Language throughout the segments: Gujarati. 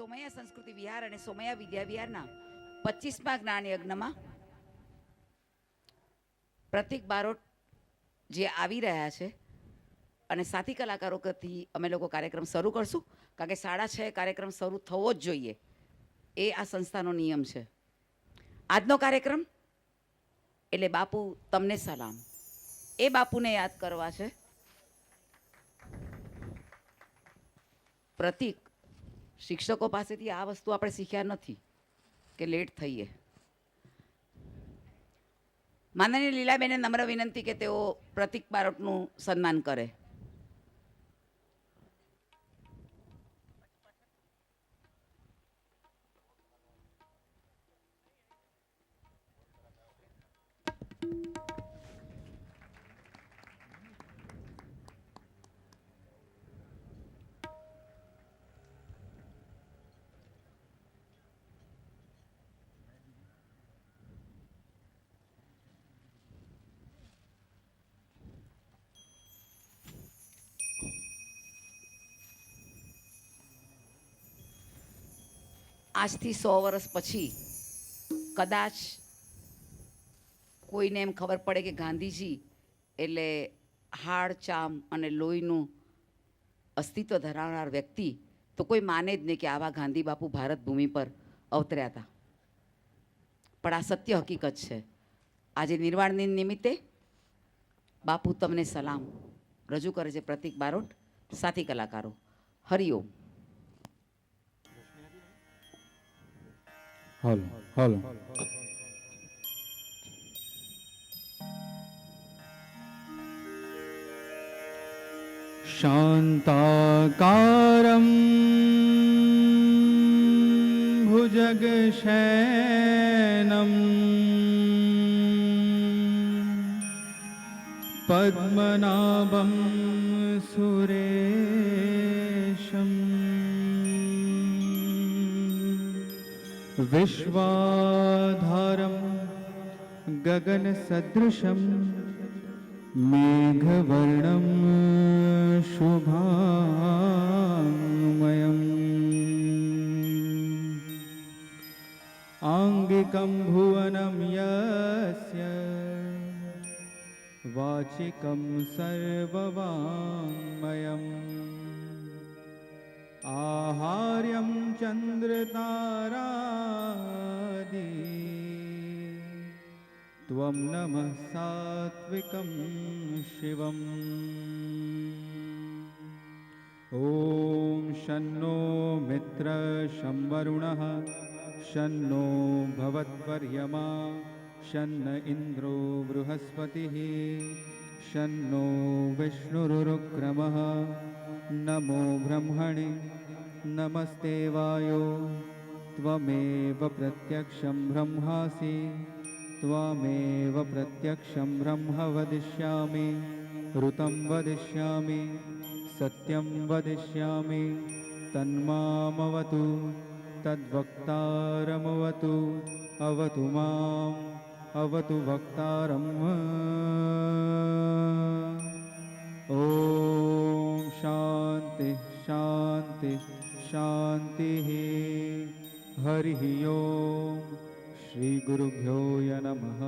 સોમૈયા સંસ્કૃતિ વિહાર અને સોમૈયા વિદ્યા વિહારના 25મા જ્ઞાન યજ્ઞમાં પ્રતિક બારોટ જે આવી રહ્યા છે અને સાથી કલાકારો કરતી અમે લોકો કાર્યક્રમ શરૂ કરશું, કારણ કે 6:30 કાર્યક્રમ શરૂ થવો જ જોઈએ, એ આ સંસ્થાનો નિયમ છે. આજનો કાર્યક્રમ એટલે બાપુ તમને સલામ, એ બાપુને યાદ કરવા છે. પ્રતિક, શિક્ષકો પાસેથી આ વસ્તુ આપણે શીખ્યા નથી કે લેટ થઈએ. માનનીય લીલાબેને નમ્ર વિનંતી કે તેઓ પ્રતિક બારોટનું સન્માન કરે. આજથી 100 વર્ષ પછી કદાચ કોઈને એમ ખબર પડે કે ગાંધીજી એટલે હાડ, ચામ અને લોહીનું અસ્તિત્વ ધરાવનાર વ્યક્તિ, તો કોઈ માને જ નહીં કે આવા ગાંધી બાપુ ભારત ભૂમિ પર અવતર્યા હતા. પણ આ સત્ય હકીકત છે. આજે નિર્વાણ દિન નિમિત્તે બાપુ તમને સલામ રજૂ કરે છે પ્રતિક બારોટ, સાથી કલાકારો. હરિઓમ. હાલો હાલો. શાંતાકારં ભુજગશયનં પદ્મનાભં સુરેશમ વિશ્વાધારં ગગનસદૃશં મેઘવર્ણં શુભાંગમયં આંગિકં ભુવनं યસ્ય વાચિકં સર્વવાङ्मयम् આહાર્યં ચંદ્રતારાદિ ત્વં નમઃ સાત્વિકં શિવમ. ઓમ શન્નો મિત્ર શં વરુણઃ શન્નો ભવત્વર્યમા શન્ન ઇન્દ્રો બૃહસ્પતિઃ શન્નો વિષ્ણુરુક્રમઃ. નમો બ્રહ્મણે નમસ્તે વાયો ત્વમેવ પ્રત્યક્ષં બ્રહ્માસિ ત્વમેવ પ્રત્યક્ષં બ્રહ્મ વદિષ્યામિ ઋतं વદિષ્યામિ સત્યં વદિષ્યામિ તન્મામવતુ તદ્વક્તારમવતુ અવતુ મામ અવતુ વક્તારમ. ઓમ શાંતિ શાંતિ શાંતિ. હરિ ઓમ. શ્રી ગુરુભ્યો નમઃ.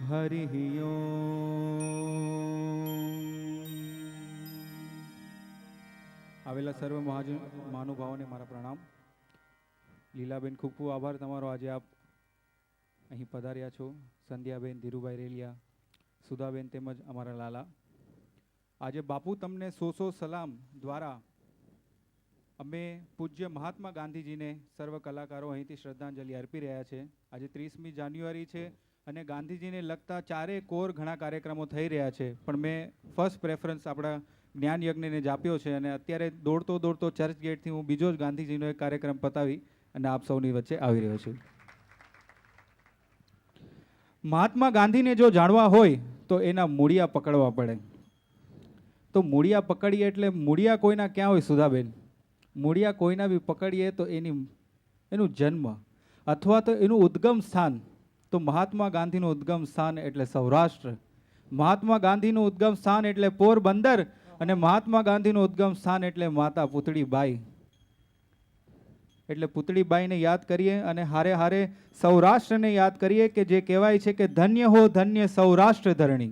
હરિ ઓમ. આવેલા સર્વ મહાનુભાવોને મારા પ્રણામ. લીલાબેન, ખૂબ ખૂબ આભાર તમારો. આજે આપ અહીં પધાર્યા છો. સંધ્યાબેન, ધીરુભાઈ રેલિયા, સુધાબેન તેમજ અમારા લાલા. આજે બાપુ તમને 100 સલામ દ્વારા અમે પૂજ્ય મહાત્મા ગાંધીજીને સર્વ કલાકારો અહીંથી શ્રદ્ધાંજલિ અર્પી રહ્યા છે. આજે 30મી જાન્યુઆરી છે અને ગાંધીજીને લગતા 4 કોર ઘણા કાર્યક્રમો થઈ રહ્યા છે, પણ મેં ફર્સ્ટ પ્રેફરન્સ આપણા જ્ઞાન યજ્ઞને જ આપ્યો છે અને અત્યારે દોડતો દોડતો ચર્ચ ગેટથી હું બીજો જ ગાંધીજીનો એક કાર્યક્રમ પતાવી અને આપ સૌની વચ્ચે આવી રહ્યો છું. મહાત્મા ગાંધીને જો જાણવા હોય તો એના મૂળિયા પકડવા પડે. તો મૂળિયા પકડીએ એટલે મૂળિયા કોઈના ક્યાં હોય સુધાબેન? મૂળિયા કોઈના બી પકડીએ તો એનું જન્મ અથવા તો એનું ઉદ્ગમ સ્થાન. તો મહાત્મા ગાંધીનું ઉદ્ગમ સ્થાન એટલે સૌરાષ્ટ્ર, મહાત્મા ગાંધીનું ઉદ્ગમ સ્થાન એટલે પોરબંદર અને મહાત્મા ગાંધીનું ઉદ્ગમ સ્થાન એટલે માતા પૂતળી બાઈ. એટલે પૂતળીબાઈને યાદ કરીએ અને હારે હારે સૌરાષ્ટ્રને યાદ કરીએ કે જે કહેવાય છે કે ધન્ય હો ધન્ય સૌરાષ્ટ્ર ધરણી.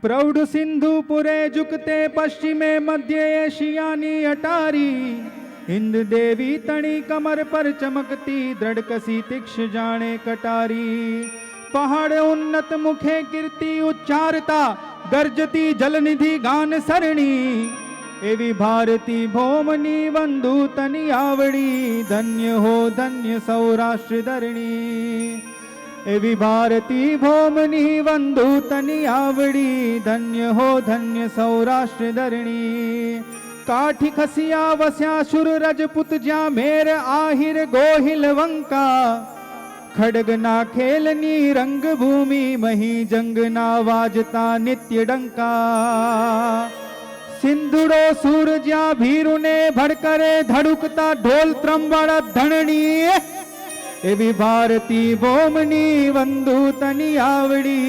પ્રૌઢ સિંધુ પુરે ઝુકતે પશ્ચિમે મધ્ય એશિયાની અટારી, हिंद देवी तणी कमर पर चमकती द्रढ़कसी तीक्ष जाने कटारी, पहाड़ उन्नत मुखे कीर्ति उच्चारता गर्जती जलनिधि गान सरणी, एवी भारती भौमनी वंदु तनी आवड़ी, धन्य हो धन्य सौराष्ट्र धरणी, एवी भारती भौमनी वंदु तनी आवड़ी, धन्य हो धन्य सौराष्ट्र धरणी. काठी खसिया वस्या शुर रजपुत ज्या मेर आहिर गोहिल वंका, खड़गना खेलनी रंग भूमि मही जंगना वाजता नित्य डंका, सिंधुड़ो सूर ज्या भीरुने भड़करे धड़ुकता ढोल त्रंबड़ धणनी, एवी भारती भौमनी वंदु तनी आवड़ी,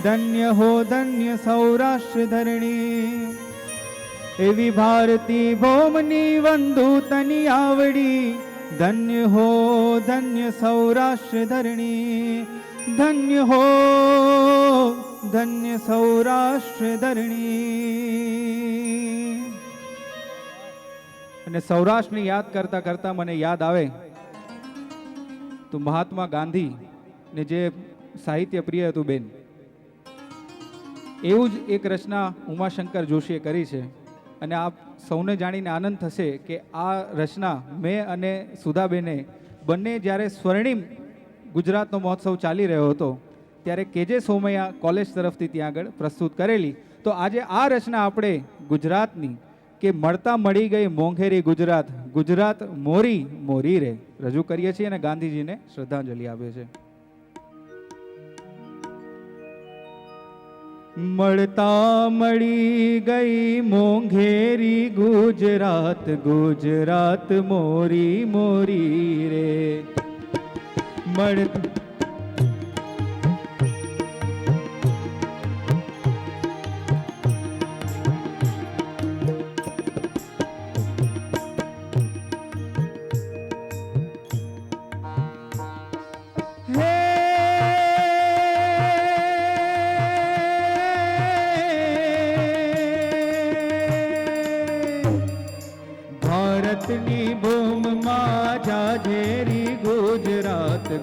धन्य हो धन्य सौराष्ट्र धरणी, एवी भारती भौमनी वंदु तनी आवड़ी, धन्य हो धन्य सौराष्ट्र धरणी, धन्य हो धन्य सौराष्ट्र धरणी. અને સૌરાષ્ટ્રની યાદ કરતા કરતા મને યાદ આવે તો મહાત્મા ગાંધી ને જે સાહિત્ય પ્રિય હતું બેન, એવું જ એક રચના ઉમાશંકર જોશીએ કરી છે. અને આપ સૌને જાણીને આનંદ થશે કે આ રચના મેં અને સુધાબેને બંને જ્યારે સ્વર્ણિમ ગુજરાતનો મહોત્સવ ચાલી રહ્યો હતો ત્યારે કેજે સોમૈયા કોલેજ તરફથી ત્યાં આગળ પ્રસ્તુત કરેલી. તો આજે આ રચના આપણે ગુજરાતની કે મળતા મળી ગઈ મોંઘેરી ગુજરાત, ગુજરાત મોરી મોરી રે રજૂ કરીએ છીએ અને ગાંધીજીને શ્રદ્ધાંજલિ આપે છે. મળતા મળી ગઈ મોંઘેરી ગુજરાત, ગુજરાત મોરી મોરી રે મળતા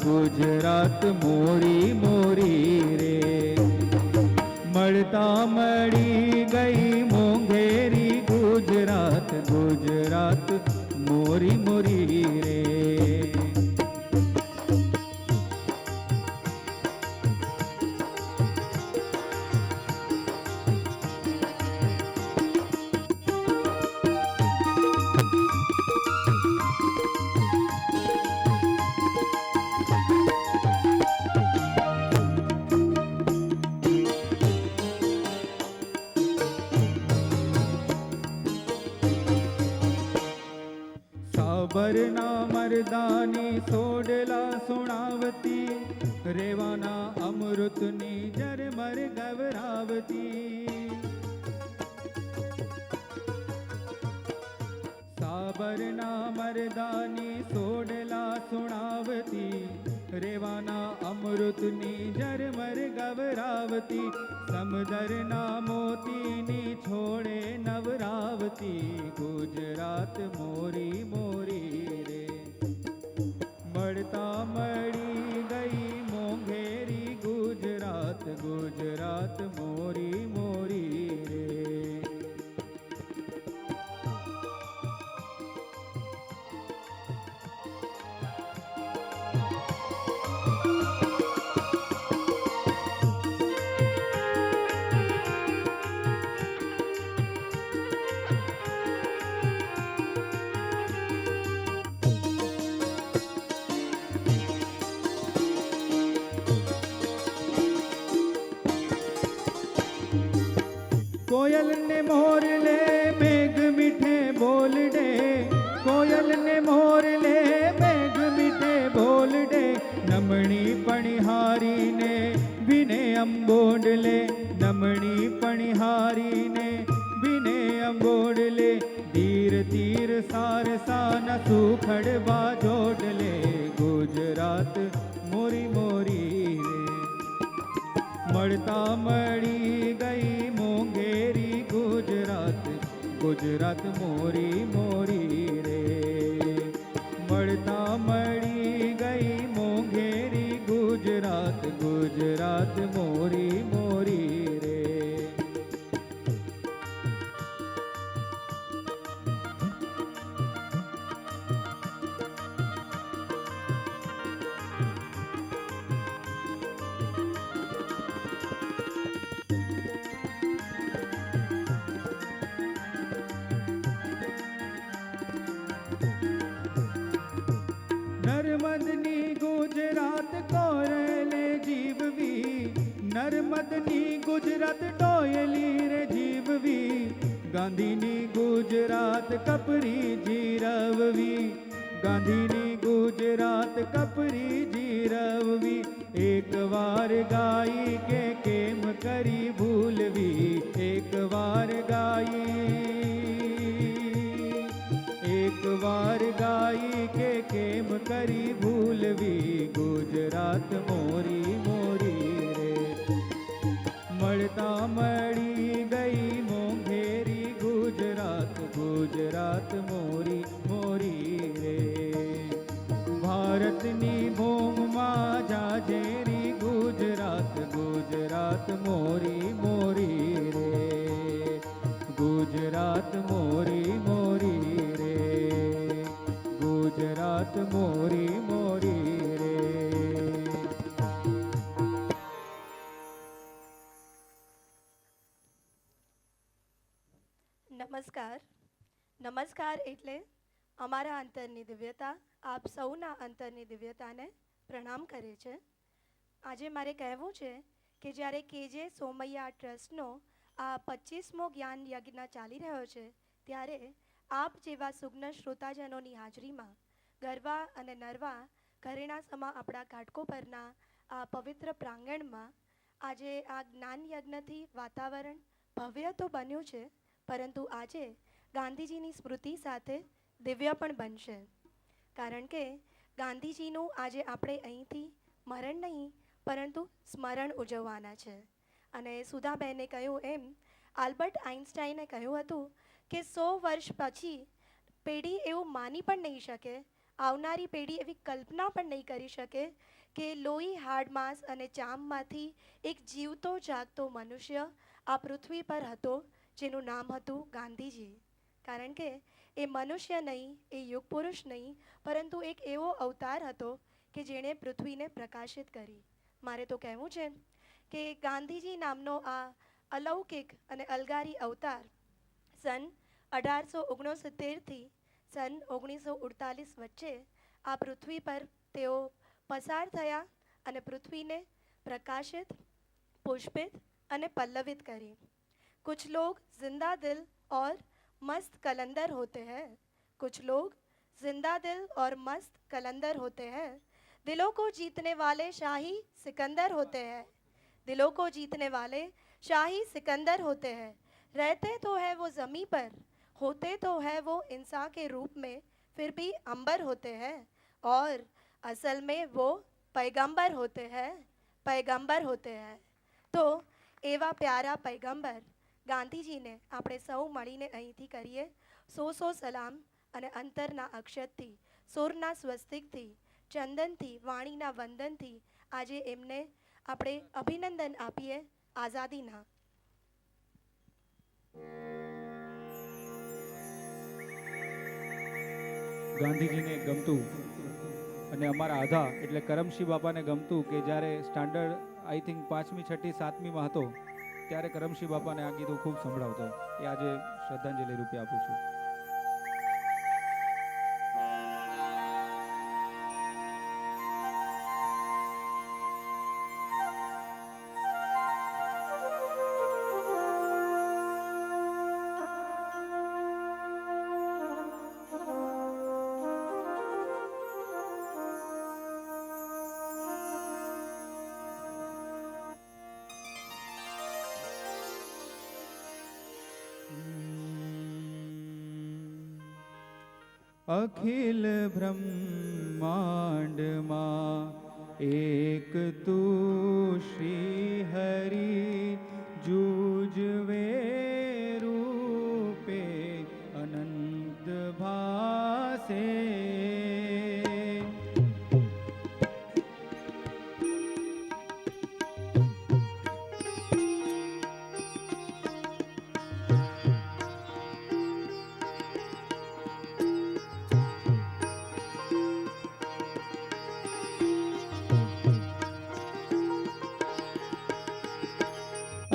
ગુજરાત મોરી મોરી રે મળતા મળી ગઈ મોંઘેરી ગુજરાત, ગુજરાત મોરી મોરી રે. સાબરના મરદાની સોડલા સુણાવતી, રેવાના અમૃતની જરમર ગવરાવતી. સાબરના મરદાની સોડલા સુણાવતી, રેવાના અમૃતની જરમર ગવરાવતી. સમદરના મોતીની છોડે નવરાવતી, ગુજરાત મોરી મોરી રે મળતા મળી ગઈ મોંઘેરી ગુજરાત, ગુજરાત મોરી મોરી રે. कोयल ने मोर ले मेघ मीठे बोल दे, कोयल ने मोर ले मेघ मीठे बोल दे. नमणी पणिहारी ने विने अंबोड ले, नमणी पणिहारी ने विने अंबोड ले. धीर તીર તીર સારસાના સુખડવા જોડલે ગુજરાત મોરી મોરી રે. મળતા મળી ગઈ મોંઘેરી ગુજરાત, ગુજરાત મોરી મોરી રે. મળતા મળી ગઈ મોંઘેરી ગુજરાત, ગુજરાત મોરી મોરી રે. નર્મદની ગુજરાત કોરલે જીવવી, નર્મદની ગુજરાત ટોયલી રે જીવવી. ગાંધીની ગુજરાત કપરી જીરવવી, ગાંધીની ગુજરાત કપરી જીરવવી. એક વાર ગાઈ કે કેમ કરી ભૂલવી, એક વાર ગાઈ, એક વાર ગાઈ કે કેમ કરી ભૂલવી. ગુજરાત મોરી મોરી રે. મળતા મળી ગઈ મોંઘેરી ગુજરાત, ગુજરાત મોરી મોરી રે. ભારતની ભૂમિમાં જાજેરી ગુજરાત, ગુજરાત મોરી મોરી રે. ગુજરાત મોરી મોરી રે. ગુજરાત મોરી મોરી રે. નમસ્કાર. નમસ્કાર એટલે અમારા અંતરની દિવ્યતા આપ સૌના અંતરની દિવ્યતાને પ્રણામ કરે છે. આજે મારે કહેવું છે કે જ્યારે કેજે સોમૈયા ટ્રસ્ટનો આ 25મો જ્ઞાન યજ્ઞ ચાલી રહ્યો છે, ત્યારે આપ જેવા સુગ્ન શ્રોતાજનોની હાજરીમાં ગરવા અને નરવા ઘરેણા સમા આપણા ઘાટકો પરના આ પવિત્ર પ્રાંગણમાં આજે આ જ્ઞાન યજ્ઞથી વાતાવરણ ભવ્ય તો બન્યું છે, પરંતુ આજે ગાંધીજીની સ્મૃતિ સાથે દિવ્ય પણ બનશે. કારણ કે ગાંધીજીનું આજે આપણે અહીંથી મરણ નહીં પરંતુ સ્મરણ ઉજવવાના છે. અને સુધાબહેને કહ્યું એમ આલ્બર્ટ આઇન્સ્ટાઈને કહ્યું હતું કે 100 વર્ષ પછી પેઢી એવું માની પણ નહીં શકે, આવનારી પેઢી એવી કલ્પના પણ નહીં કરી શકે કે લોહી હાડ માંસ અને ચામમાંથી એક જીવતો જાગતો મનુષ્ય આ પૃથ્વી પર હતો જેનું નામ હતું ગાંધીજી. કારણ કે એ મનુષ્ય નહીં, એ યુગ પુરુષ નહીં, પરંતુ એક એવો અવતાર હતો કે જેણે પૃથ્વીને પ્રકાશિત કરી. મારે તો કહેવું છે કે ગાંધીજી નામનો આ અલૌકિક અને અલગારી અવતાર સન 1869થી સન 1948 વચ્ચે આ પૃથ્વી પર તેઓ પસાર થયા અને પૃથ્વીને પ્રકાશિત, પુષ્પિત અને પલ્લવિત કરી. कुछ लोग जिंदा दिल और मस्त कलंदर होते हैं, कुछ लोग जिंदा दिल और मस्त कलंदर होते हैं. दिलों को जीतने वाले शाही सिकंदर होते हैं, दिलों को जीतने वाले शाही सिकंदर होते हैं. रहते तो है वो ज़मीं पर, होते तो है वो इंसान के रूप में, फिर भी अंबर होते हैं. और असल में वो पैगंबर होते हैं, पैगंबर होते हैं. तो એવા પ્યારા પૈગંબર ગાંધીજીને આપણે સૌ મળીને અહીંથી કરીએ 100 સલામ અને અંતરના અક્ષતથી, સુરના સ્વસ્તિકથી, ચંદનથી, વાણીના વંદનથી આજે એમને આપણે અભિનંદન આપીએ આઝાદીના. ગાંધીજીને ગમતું અને અમારા આધા એટલે કરમશી બાપાને ગમતું કે જ્યારે સ્ટાન્ડર્ડ આઈ થિંક 5મી, 6ઠી, 7મીમાં હતો ત્યારે કરમશી બાપાને આ ગીતો ખૂબ સંભળાવતો. એ આજે શ્રદ્ધાંજલિ રૂપે આપું છું. અખિલ બ્રહ્માંડમાં એક તું શ્રી હરિ જુજવે રૂપે અનંત ભાસે.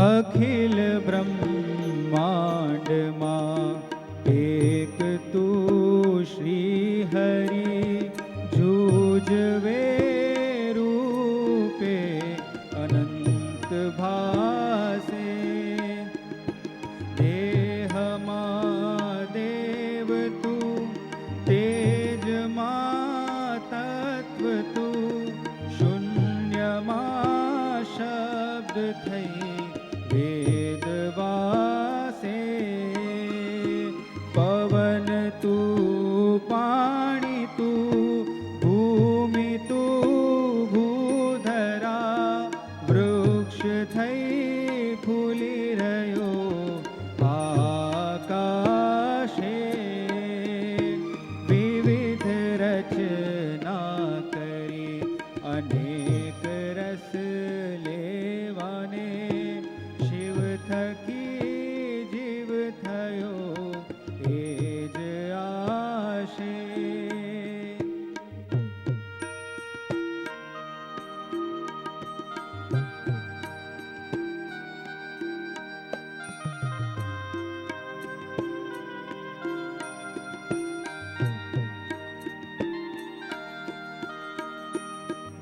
અખિલ બ્રહ્માંડમાં એક તું શ્રી હરિ જુજવે રૂપે અનંત ભાસે. દેહમાં દેવ તું, તેજમાં તત્વ તું, શૂન્યમાં શબ્દ થઈ વેદ વાસે. પવન તું, પાણી તું, ભૂમિ તું, ભૂધરા, વૃક્ષ થઈ ફૂલી રહ્યો આકાશે. વિવિધ રચના કરી અનેક રસ લેવાને, શિવ થકી જીવ થયો એ જ આશે.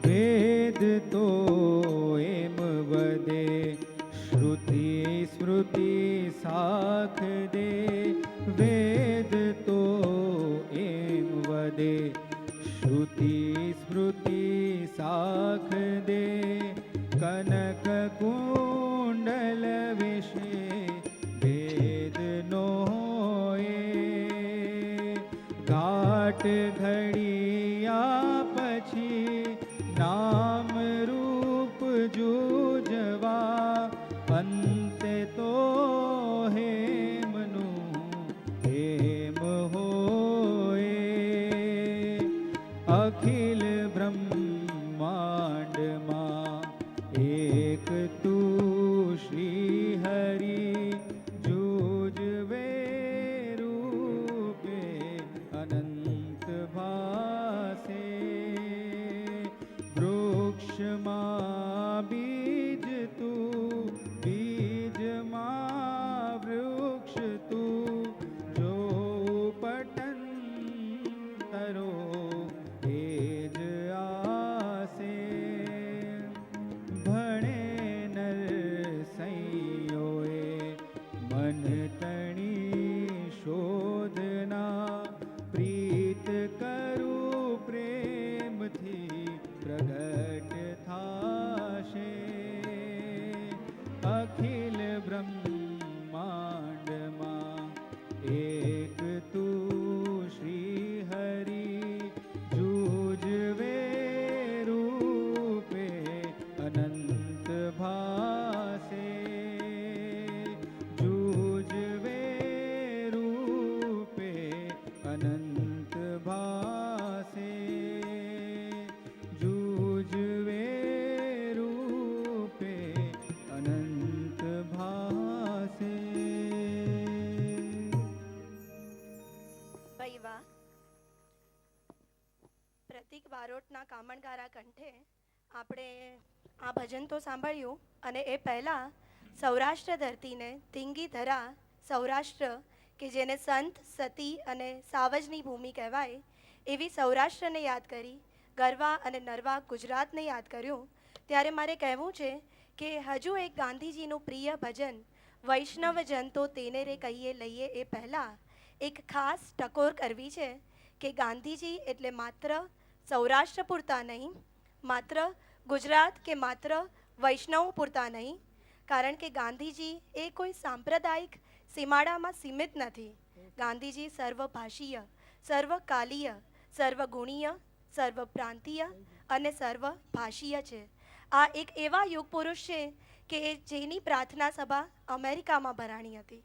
વેદ તો એમ વધે, શ્રુતિ સ્મૃતિ સાખ દે. વેદ તો એમ વધે, શ્રુતિ સ્મૃતિ સાખ દે. કનક કુંડલ વિશે વેદ નો હોય, ઘાટ ઘડિયા પછી નામ રૂપ જુજવા. અંતે તો હેમનું હેમ હોય. અખિલ બ્રહ્માંડમાં એક તું શ્રી હરિ જુજવે રૂપે અનંત ભાસે. વૃક્ષમાં બીજ તું, બીજમાં વૃક્ષ તું, જો પટન તરો એ જ આસે. ભણે નરસૈયોએ મન તણી શોધના, પ્રીત કરું પ્રેમથી પ્રગટ થાશે. અખિલ બ્રહ્માંડમાં એક તું શ્રી હરિ જુજવે રૂપે અનંત ભાસે. જુજવે રૂપે અનંત ભાસે. જુજવે રૂપે અનંત ભાસે. ભાઈ વાહ. પ્રતિક બારોટના કામણગારા કંઠે આપણે આ ભજન તો સાંભળ્યું, અને એ પહેલાં સૌરાષ્ટ્ર ધરતીને ધીંગી ધરા સૌરાષ્ટ્ર, કે જેને સંત સતી અને સાવજની ભૂમિ કહેવાય, એવી સૌરાષ્ટ્રને યાદ કરી, ગરવા અને નરવા ગુજરાતને યાદ કર્યું. ત્યારે મારે કહેવું છે કે હજુ એક ગાંધીજીનું પ્રિય ભજન વૈષ્ણવજન તો તેને રે કહીએ લઈએ, એ પહેલાં એક ખાસ ટકોર કરવી છે કે ગાંધીજી એટલે માત્ર સૌરાષ્ટ્ર પૂરતા નહીં, માત્ર ગુજરાત કે માત્ર વૈષ્ણવ પૂરતા નહીં, કારણ કે ગાંધીજી એ કોઈ સાંપ્રદાયિક સીમાડામાં સીમિત નથી. ગાંધીજી સર્વભાષીય, સર્વકાલીય, સર્વગુણીય, સર્વપ્રાંતીય અને સર્વભાષીય છે. આ એક એવા યુગ પુરુષ છે કે જેની પ્રાર્થના સભા અમેરિકામાં ભરાણી હતી.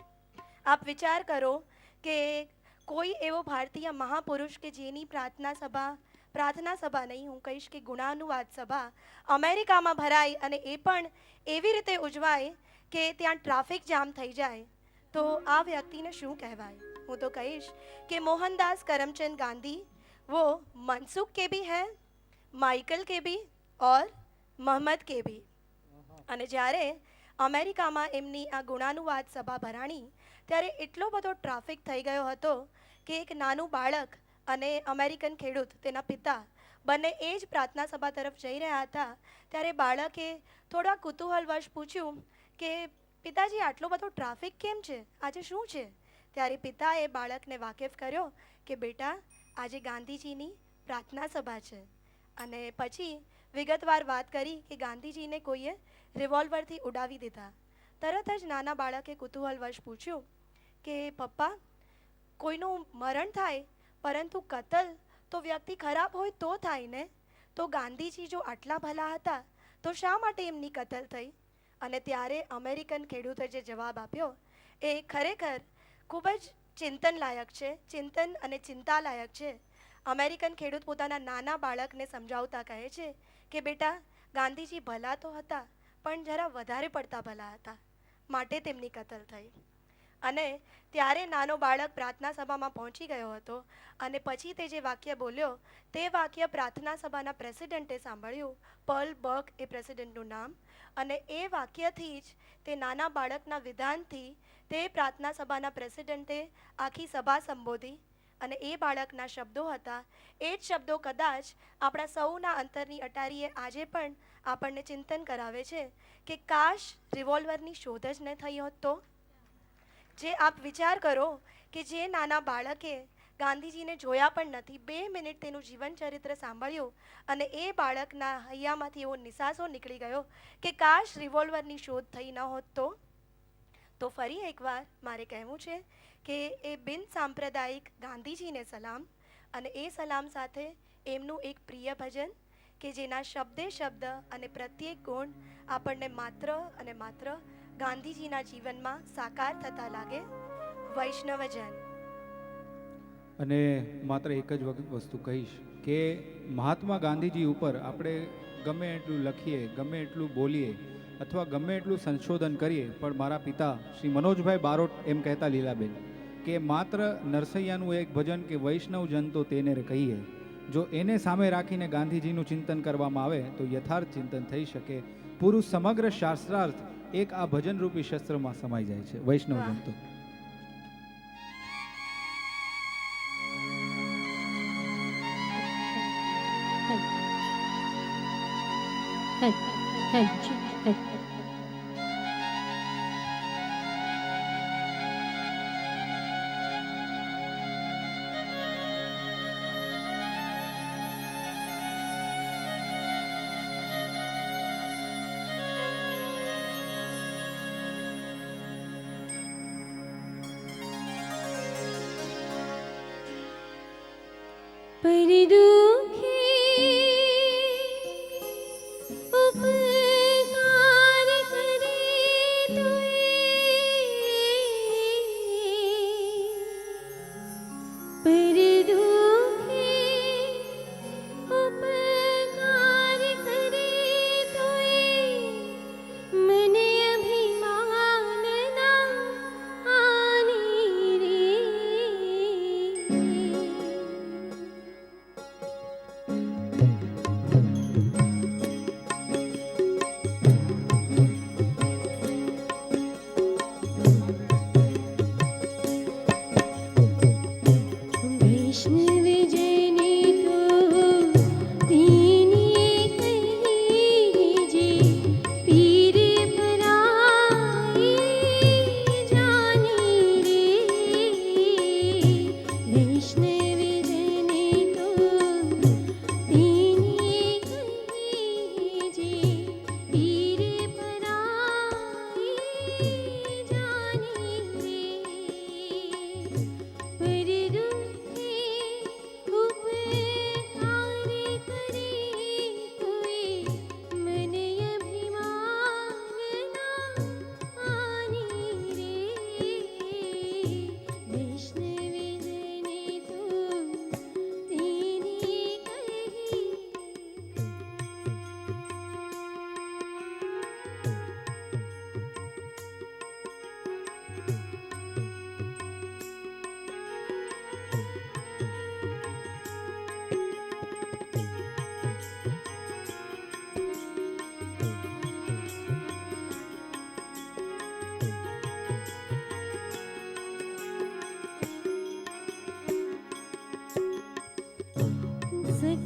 આપ વિચાર કરો કે કોઈ એવો ભારતીય મહાપુરુષ કે જેની પ્રાર્થના સભા નહીં, હું કહીશ કે ગુણાનુવાદ સભા અમેરિકામાં ભરાય અને એ પણ એવી રીતે ઉજવાય કે ત્યાં ટ્રાફિક જામ થઈ જાય, તો આ વ્યક્તિને શું કહેવાય? હું તો કહીશ કે મોહનદાસ કરમચંદ ગાંધી वो मनसुख के भी हैं, माइकल के भी और મોહમ્મદ કે ભી. અને જ્યારે અમેરિકામાં એમની આ ગુણાનુવાદ સભા ભરાણી ત્યારે એટલો બધો ટ્રાફિક થઈ ગયો હતો કે એક નાનું બાળક અને અમેરિકન ખેડૂત તેના પિતા બંને એ જ પ્રાર્થના સભા તરફ જઈ રહ્યા હતા. ત્યારે બાળકે થોડા કુતૂહલવશ પૂછ્યું કે પિતાજી, આટલો બધો ટ્રાફિક કેમ છે? આજે શું છે? ત્યારે પિતાએ બાળકને વાકેફ કર્યો કે બેટા, આજે ગાંધીજીની પ્રાર્થના સભા છે. અને પછી વિગતવાર વાત કરી કે ગાંધીજીને કોઈએ રિવોલ્વરથી ઉડાવી દીધા. તરત જ નાના બાળકે કુતૂહલવશ પૂછ્યું કે પપ્પા, કોઈનું મરણ થાય પરંતુ કતલ તો વ્યક્તિ ખરાબ હોય તો થાય ને? તો ગાંધીજી જો આટલા ભલા હતા તો શા માટે એમની કતલ થઈ? અને ત્યારે અમેરિકન ખેડૂતે જે જવાબ આપ્યો એ ખરેખર ખૂબ જ ચિંતન લાયક છે, ચિંતન અને ચિંતા લાયક છે. અમેરિકન ખેડૂત પોતાના નાના બાળકને સમજાવતા કહે છે કે બેટા, ગાંધીજી ભલા તો હતા પણ જરા વધારે પડતા ભલા હતા, માટે તેમની કતલ થઈ. અને ત્યારે નાનો બાળક પ્રાર્થના સભામાં પહોંચી ગયો હતો અને પછી તે જે વાક્ય બોલ્યો તે વાક્ય પ્રાર્થના સભાના પ્રેસિડેન્ટે સાંભળ્યું. પર્લ બક એ પ્રેસિડેન્ટનું નામ. અને એ વાક્યથી જ, તે નાના બાળકના વિધાનથી તે પ્રાર્થના સભાના પ્રેસિડેન્ટે આખી સભા સંબોધી. અને એ બાળકના શબ્દો હતા. એ જ શબ્દો કદાચ આપણા સૌના અંતરની અટારીએ આજે પણ આપણને ચિંતન કરાવે છે કે કાશ રિવોલ્વરની શોધ જ ન થઈ હોત તો. જે આપ વિચાર કરો કે જે નાના બાળકે ગાંધીજીને જોયા પણ નથી, 2 મિનિટ તેનું જીવન ચરિત્ર સાંભળ્યું અને એ બાળકના હૈયામાંથી એવો નિસાસો નીકળી ગયો કે કાશ રિવોલ્વરની શોધ થઈ ન હોત તો. તો ફરી એકવાર મારે કહેવું છે કે એ બિન સાંપ્રદાયિક ગાંધીજીને સલામ, અને એ સલામ સાથે એમનું એક પ્રિય ભજન કે જેના શબ્દે શબ્દ અને પ્રત્યેક ગુણ આપણને માત્ર અને માત્ર ગાંધીજીના જીવનમાં સાકાર થતા લાગે. વૈષ્ણવજન. અને માત્ર એક જ વસ્તુ કહીશ કે મહાત્મા ગાંધીજી ઉપર આપણે ગમે એટલું લખીએ, ગમે એટલું બોલીએ અથવા ગમે એટલું સંશોધન કરીએ, પણ મારા પિતા શ્રી મનોજભાઈ બારોટ એમ કહેતા, લીલાબેન, કે માત્ર નરસૈયાનું એક ભજન કે વૈષ્ણવજન તો તેને કહીએ, જો એને સામે રાખીને ગાંધીજીનું ચિંતન કરવામાં આવે તો યથાર્થ ચિંતન થઈ શકે. પૂરું સમગ્ર શાસ્ત્રાર્થ એક આ ભજનરૂપી શસ્ત્રમાં સમાઈ જાય છે. વૈષ્ણવજન તો पर दुखे उपकार करे तोए, पर दुखे उपकार करे तोए, मन अभिमान ना आने रे.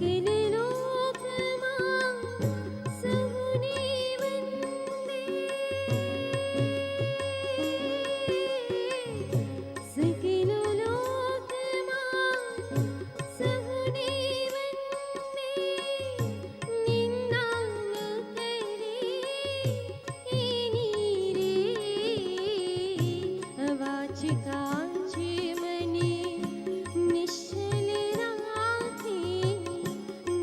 सकल लोकમાં સહુને વંદે सकल लोकમાં સહુને વંદે નિંદા ન કરે એની રે અવાજ કાચ મને નિશ્ચલ રાખે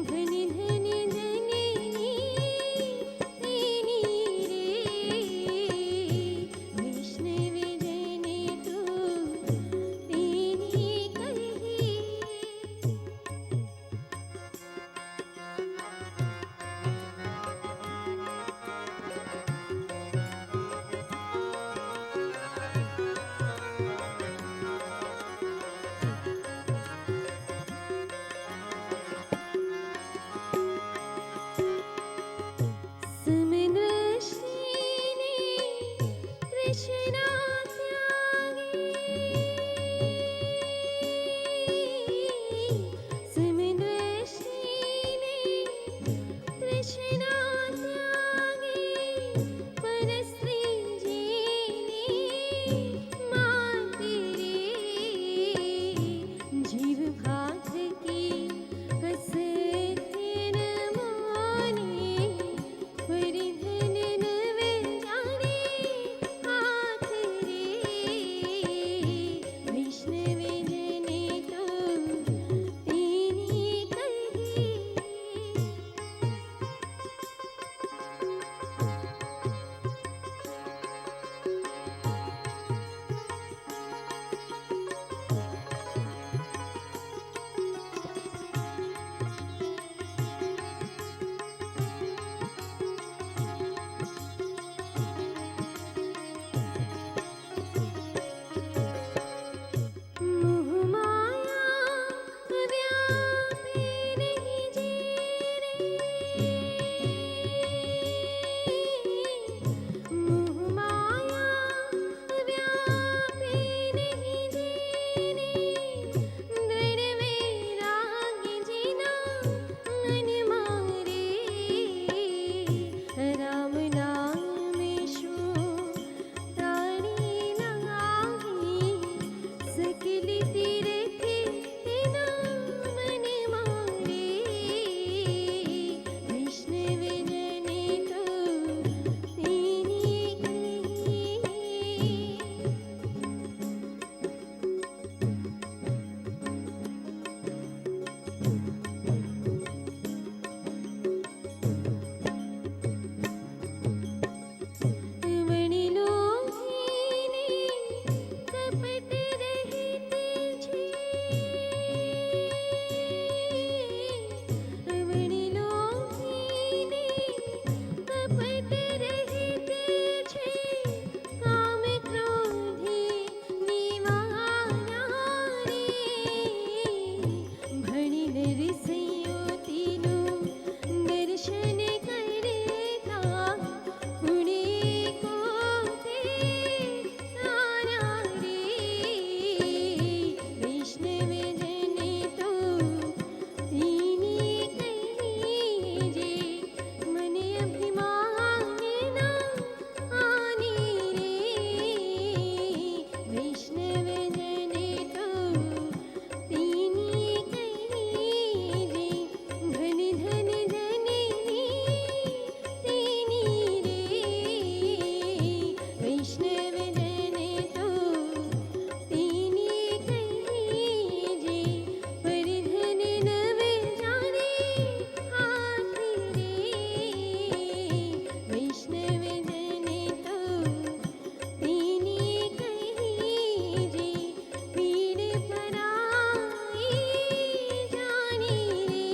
ધન ધન ધનની તેની રે વૈષ્ણવજન તો તેની કહી સમદ્રશ્રીને તૃષ્ણા ત્યાગી સમદ્રશ્રીને તૃષ્ણા ત્યાગી પરસ્ત્રી જેને માતે રે જીવ ભાત કી હસતે ન માને પરિધન નવે જાને હાથ રે વૈષ્ણવજને તો તેની કહી मोह माया व्यापे नहीं जीरे मोह माया व्यापे नहीं जीरे दृढ़ वैराग जिना मन मारे राम नाम शो तारी लाही सकल तीर्थ तेना मन मारे वैष्णवजन तो तेनी કહી વણિલો ઘીને કપટ રહિત છે વણિલો ઘીને કપટ રહિત છે કામ ક્રોધી નિવારા રે ભણી નરસિંહ તીનું દર્શન કરતા પુણે કો તે તારા રે વૈષ્ણવજન તો તેની કહી જે મને અભિમાન ના આની રે વૈષ્ણવજન તો તેની કહી જે ધન ધન ધનની તેની રે વૈષ્ણવજન તો તેની કહી જે પરિધન નવે જાને હાથ રે વૈષ્ણવજન તો તેની કહી જે પીડ પરાઈ જાને રે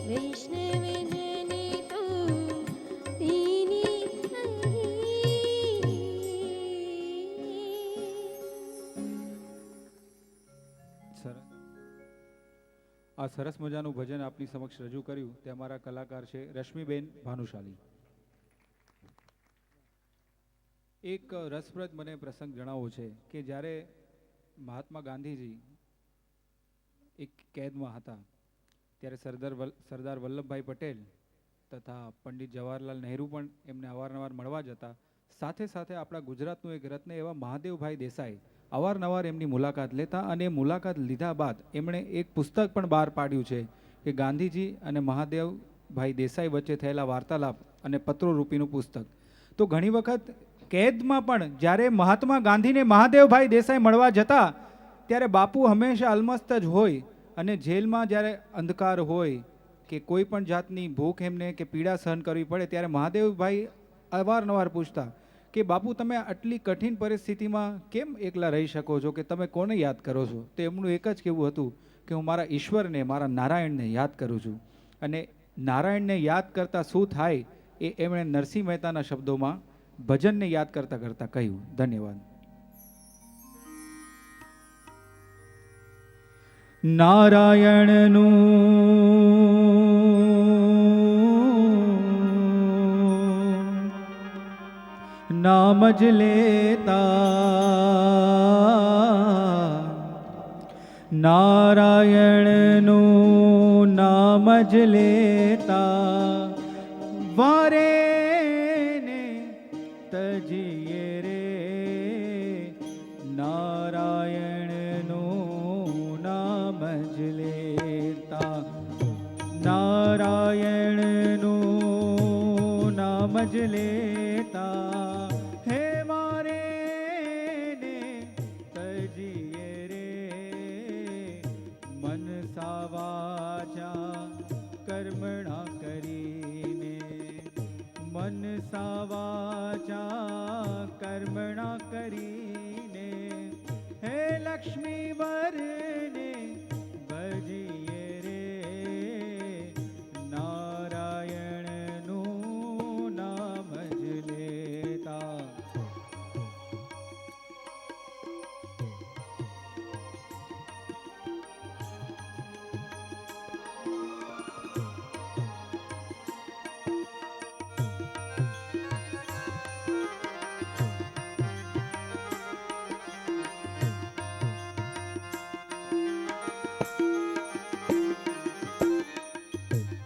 વૈષ્ણવજન તો તેની સરસ. આ સરસ મજાનું ભજન આપની સમક્ષ રજૂ કર્યું તે અમારા કલાકાર છે રશ્મિબેન ભાનુશાલી. એક રસપ્રદ મને પ્રસંગ જણાવવો છે કે જ્યારે મહાત્મા ગાંધીજી એક કેદમાં હતા ત્યારે સરદાર વલ્લભભાઈ પટેલ તથા પંડિત જવાહરલાલ નહેરુ પણ એમને અવારનવાર મળવા જતા. સાથે સાથે આપણા ગુજરાતનું એક રત્ન એવા મહાદેવભાઈ દેસાઈ અવારનવાર એમની મુલાકાત લેતા, અને એ મુલાકાત લીધા બાદ એમણે એક પુસ્તક પણ બહાર પાડ્યું છે કે ગાંધીજી અને મહાદેવભાઈ દેસાઈ વચ્ચે થયેલા વાર્તાલાપ અને પત્રો રૂપીનું પુસ્તક. તો ઘણી વખત કેદમાં પણ જ્યારે મહાત્મા ગાંધીને મહાદેવભાઈ દેસાઈ મળવા જતા ત્યારે બાપુ હંમેશા અલમસ્ત જ હોય, અને જેલમાં જ્યારે અંધકાર હોય કે કોઈ પણ જાતની ભૂખ એમને કે પીડા સહન કરવી પડે ત્યારે મહાદેવભાઈ અવારનવાર પૂછતા કે બાપુ તમે આટલી કઠિન પરિસ્થિતિમાં કેમ એકલા રહી શકો છો, કે તમે કોને યાદ કરો છો? તો એમનું એક જ કહેવું હતું કે હું મારા ઈશ્વરને, મારા નારાયણને યાદ કરું છું. અને નારાયણને યાદ કરતાં શું થાય એ એમણે નરસિંહ મહેતાના શબ્દોમાં ભજનને યાદ કરતાં કરતાં કહ્યું. ધન્યવાદ. નારાયણનું નામ જ લેતા, નારાયણનું નામ જ લેતા વારે ને તજીએ રે, નારાયણનું નામ જ લેતા, નારાયણનું નામ જ લેતા હે મારે ને તજીએ રે, મન સાવાચા કર્મણા કરીને, મન સાવાચા કર્મણા કરીને હે લક્ષ્મી વરને ભજીએ રે, નારાયણનું નામ જ લેતા.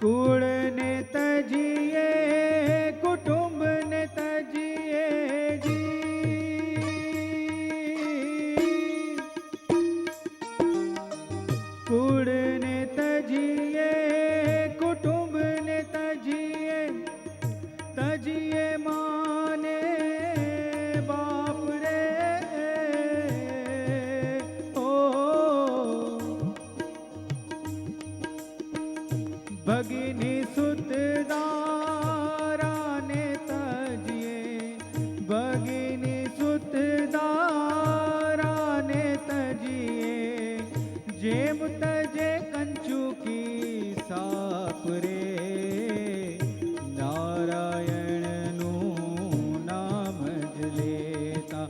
કુળને તજીએ, કુટુંબને તજીએ જી, કુળને તજીએ, કુટુંબને તજીએ, તજીએ માને બાપ રે ઓ, ભગીની સુતદારાને તજીએ, ભગીની સુતદારાને તજીએ, જેમ તજે કંચુકી સાપ રે, નારાયણનું નામ જ લેતા,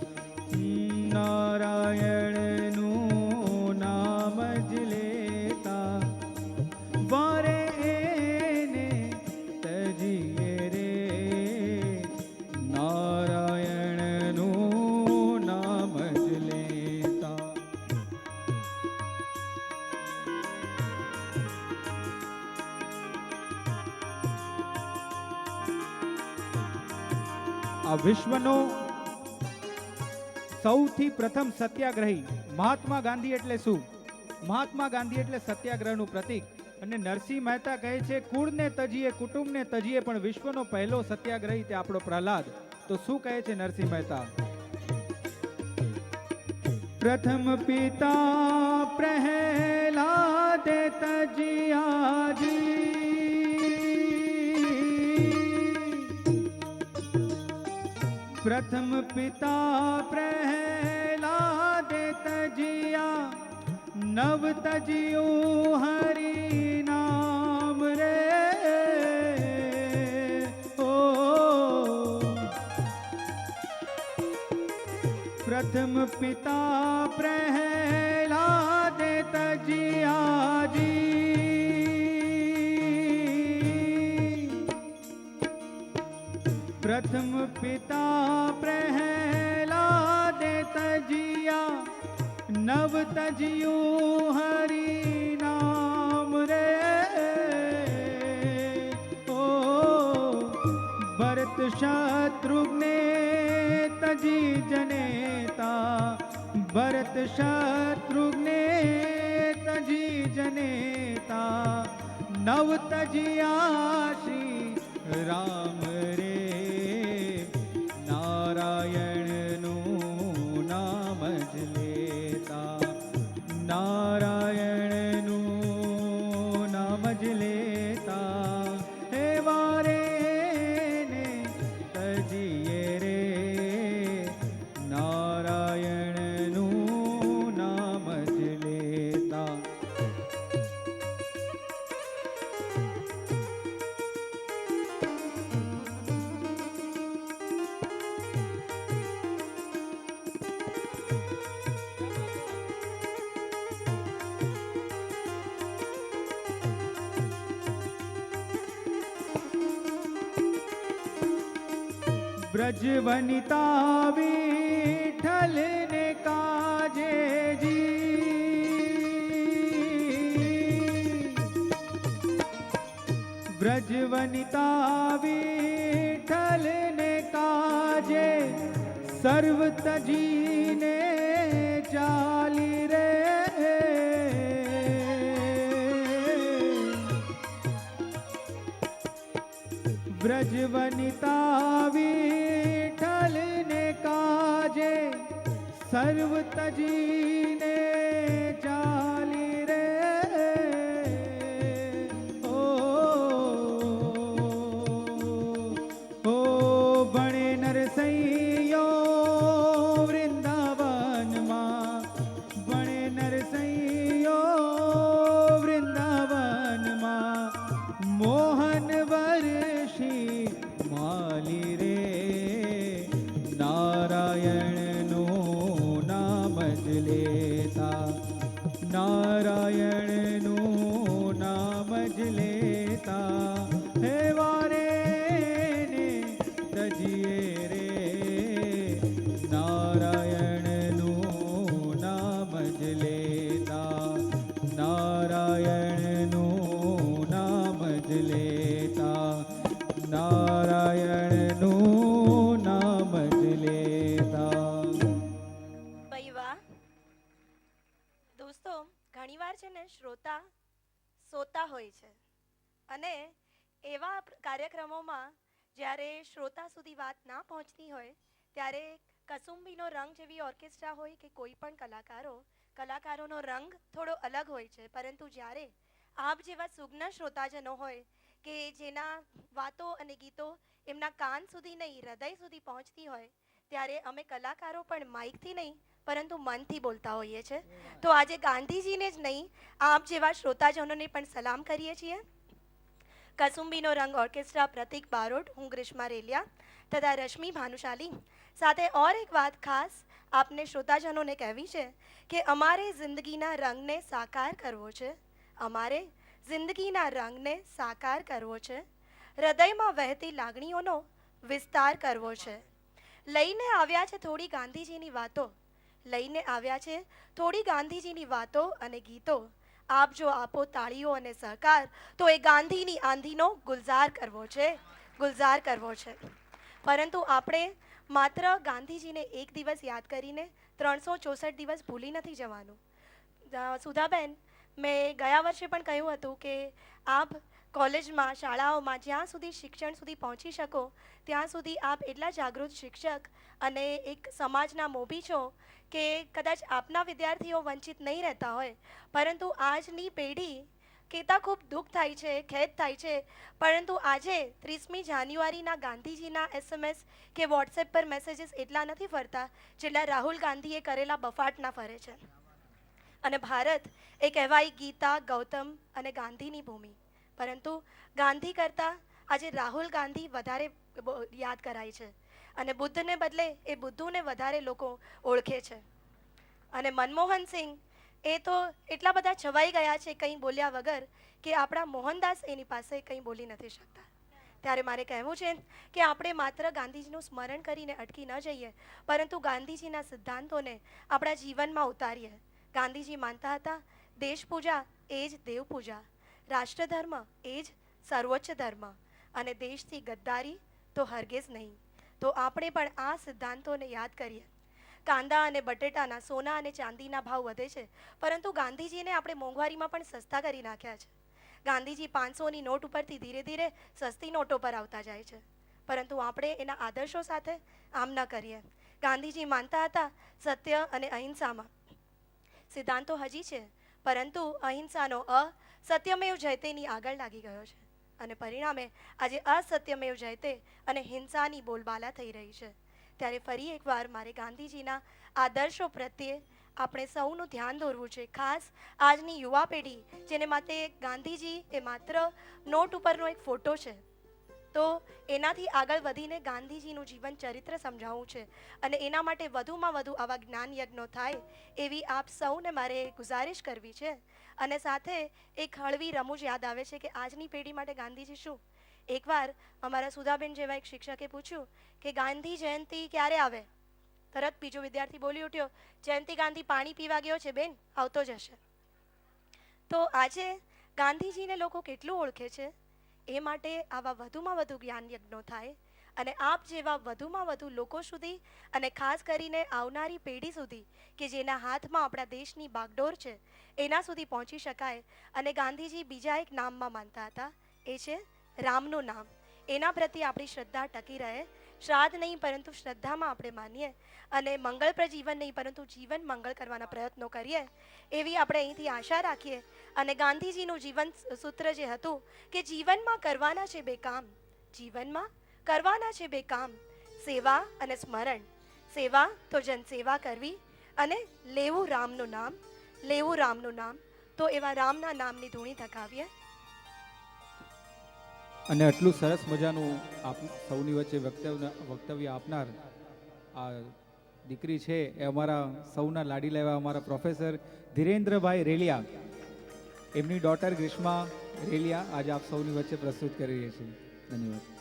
નારાયણનું નામ જ લેતા વારે ને તજીએ રે, નારાયણનું નામ જ લેતા. આ વિશ્વનો સૌથી પ્રથમ સત્યાગ્રહી મહાત્મા ગાંધી એટલે શું? મહાત્મા ગાંધી એટલે સત્યાગ્રહનું પ્રતીક. અને નરસિંહ મહેતા કહે છે કુળને તજીએ, કુટુંબને તજીએ, પણ વિશ્વનો પહેલો સત્યાગ્રહી તે આપણો પ્રહલાદ. તો શું કહે છે નરસિંહ મહેતા? પ્રથમ પિતા પ્રહલાદ તજિયાજી, પ્રથમ પિતા પ્રહલાદ તજિયા, નવ તજિયું હરિ નામ રે ઓ, પ્રથમ પિતા પ્રહલાદ તજિયાજી, પ્રથમ પિતા પ્રહલાદ તજિયા, નવ તજિયું હરિ નામ રે भरत शत्रुघ्ने तजी जनेता, भरत शत्रुघ्ने तजी जनेता, नव तजिया श्री राम रे, નારાયણનું નામ જ લેતા, નારાયણનું નામ જ લેતા, હે વારે ને તજીએ રે, નારાયણનું નામ જ લેતા. ब्रजवनिता विठल ने काजे जी, ब्रजवनिता विठल ने काजे, सर्व तजीने चाली रे, ब्रजवनिता विठल ने काजे, सर्व तजीने चाली रे, ओ बणे नरसैयो वृंदावનમાં, बणे नरसैयो वृंदावનમાં, મોહન વર્ષી માલી રે, નારાયણનું નામ જ લેતા, નારાયણનું નામ જ લેતા, હે વારે ને તજીએ રે, નારાયણનું નામ જ લેતા, નારાયણનું નામ જ લેતા, નારાયણનું નામ જ લેતા. ભાઈ વાહ. દોસ્તો, ઘણીવાર છે ને શ્રોતા સોતા હોય છે, અને એવા કાર્યક્રમોમાં જ્યારે શ્રોતા સુધી વાત ના પહોંચતી હોય ત્યારે કસુંબીનો રંગ જેવી ઓર્કેસ્ટ્રા હોય કે કોઈ પણ કલાકારોનો રંગ થોડો અલગ હોય છે, પરંતુ જ્યારે આપ જેવા સુજ્ઞ શ્રોતાજનો હોય કે જેના વાતો અને ગીતો એમના કાન સુધી નહીં હૃદય સુધી પહોંચતી હોય, ત્યારે અમે કલાકારો પણ માઇકથી નહીં પરંતુ મનથી બોલતા હોઈએ છીએ. તો આજે ગાંધીજીને જ નહીં, આપ જેવા શ્રોતાજનોને પણ સલામ કરીએ છીએ. કસુંબીનો રંગ ઓર્કેસ્ટ્રા પ્રતિક બારોટ, હું ગ્રીષ્મા રેલિયા તથા રશ્મિ ભાનુશાલી સાથે ઓર એક વાત ખાસ આપને શ્રોતાજનોને કહેવી છે કે અમારે જિંદગીના રંગને સાકાર કરવો છે, અમારે જિંદગીના રંગને સાકાર કરવો છે, હૃદયમાં વહેતી લાગણીઓનો વિસ્તાર કરવો છે. લઈને આવ્યા છે થોડી ગાંધીજીની વાતો, લઈને આવ્યા છે થોડી ગાંધીજીની વાતો અને ગીતો. આપ જો આપો તાળીઓ અને સહકાર તો એ ગાંધીની આંધીનો ગુલઝાર કરવો છે, ગુલઝાર કરવો છે. પરંતુ આપણે માત્ર ગાંધીજીને એક દિવસ યાદ કરીને 364 દિવસ ભૂલી નથી જવાનું. સુધાબેન, મેં ગયા વર્ષે પણ કહ્યું હતું કે આપ કોલેજમાં, શાળાઓમાં જ્યાં સુધી શિક્ષણ સુધી પહોંચી શકો ત્યાં સુધી આપ એટલા જાગૃત શિક્ષક અને એક સમાજના મોભી છો કે કદાચ આપના વિદ્યાર્થીઓ વંચિત નહીં રહેતા હોય, પરંતુ આજની પેઢી કહેતા ખૂબ દુઃખ થાય છે, ખેદ થાય છે, પરંતુ આજે 30મી જાન્યુઆરીના ગાંધીજીના SMS કે વોટ્સએપ પર મેસેજીસ એટલા નથી ફરતા જેટલા રાહુલ ગાંધીએ કરેલા બફાટના ફરે છે. અને ભારત એ કહેવાય ગીતા, ગૌતમ અને ગાંધીની ભૂમિ, પરંતુ ગાંધી કરતાં આજે રાહુલ ગાંધી વધારે યાદ કરાય છે અને બુદ્ધને બદલે એ બુદ્ધુને વધારે લોકો ઓળખે છે. અને મનમોહન સિંહ એ તો એટલા બધા છવાઈ ગયા છે કંઈ બોલ્યા વગર કે આપણા મોહનદાસ એની પાસે કંઈ બોલી નથી શકતા. ત્યારે મારે કહેવું છે કે આપણે માત્ર ગાંધીજીનું સ્મરણ કરીને અટકી ન જઈએ, પરંતુ ગાંધીજીના સિદ્ધાંતોને આપણા જીવનમાં ઉતારીએ. ગાંધીજી માનતા હતા દેશ પૂજા એ જ દેવ પૂજા, રાષ્ટ્રધર્મ એ જ સર્વોચ્ચ ધર્મ, અને દેશથી ગદ્દારી, તો હરગિઝ નહીં. તો આપણે પણ આ સિદ્ધાંતોને યાદ કરીએ. કાંદા અને બટેટાના, સોના અને ચાંદીના ભાવ વધે છે, પરંતુ ગાંધીજીને આપણે મોંઘવારીમાં પણ સસ્તા કરી નાખ્યા છે. ગાંધીજી 500ની નોટ ઉપરથી ધીરે ધીરે સસ્તી નોટો પર આવતા જાય છે, પરંતુ આપણે એના આદર્શો સાથે આમ ન કરીએ. ગાંધીજી માનતા હતા સત્ય અને અહિંસામાં. સિદ્ધાંતો હજી છે, પરંતુ અહિંસાનો સત્યમેવ જયતેની આગળ લાગી ગયો છે, અને પરિણામે આજે અસત્યમેવ જયતે અને હિંસાની બોલબાલા થઈ રહી છે. ત્યારે ફરી એકવાર મારે ગાંધીજીના આદર્શો પ્રત્યે આપણે સૌનું ધ્યાન દોરવું છે. ખાસ આજની યુવા પેઢી, જેને માટે ગાંધીજી એ માત્ર નોટ ઉપરનો એક ફોટો છે, તો એનાથી આગળ વધીને ગાંધીજીનું જીવન ચરિત્ર સમજાવવું છે, અને એના માટે વધુમાં વધુ આવા જ્ઞાન યજ્ઞો થાય એવી આપ સૌને મારે ગુજારિશ કરવી છે. અને સાથે એક હળવી રમૂજ યાદ આવે છે કે આજની પેઢી માટે ગાંધીજી શું. એકવાર અમારા સુધાબેન જેવા એક શિક્ષકે પૂછ્યું કે ગાંધી જયંતિ ક્યારે આવે? તરત બીજો વિદ્યાર્થી બોલી ઉઠ્યો, જયંતિ ગાંધી પાણી પીવા ગયો છે બેન, આવતો જ હશે. તો આજે ગાંધીજીને લોકો કેટલું ઓળખે છે, એ માટે આવા વધુમાં વધુ જ્ઞાન યજ્ઞો થાય અને આપ જેવા વધુમાં વધુ લોકો સુધી, અને ખાસ કરીને આવનારી પેઢી સુધી કે જેના હાથમાં આપણા દેશની બાગડોર છે, એના સુધી પહોંચી શકાય. અને ગાંધીજી બીજા એક નામમાં માનતા હતા, એ છે રામનું નામ. એના પ્રત્યે આપણી શ્રદ્ધા ટકી રહે. શ્રાદ્ધ નહીં પરંતુ શ્રદ્ધામાં આપણે માનીએ, અને મંગળપ્રદ જીવન નહીં પરંતુ જીવન મંગળ કરવાના પ્રયત્નો કરીએ, એવી આપણે અહીંથી આશા રાખીએ. અને ગાંધીજીનું જીવન સૂત્ર જે હતું કે જીવનમાં કરવાના છે બે કામ, જીવનમાં કરવાના છે બે કામ, સેવા અને સ્મરણ. સેવા તો જનસેવા કરવી, અને લેવું રામનું નામ, લેવું રામનું નામ. તો એવા રામના નામની ધૂણી થકાવીએ. અને આટલું સરસ મજાનું આપ સૌની વચ્ચે વક્તવ્ય આપનાર આ દીકરી છે એ અમારા સૌના લાડી લેવા અમારા પ્રોફેસર ધીરેન્દ્રભાઈ રેલિયા, એમની ડોટર ગ્રીષ્મા રેલિયા આજે આપ સૌની વચ્ચે પ્રસ્તુત કરી રહી છે. ધન્યવાદ.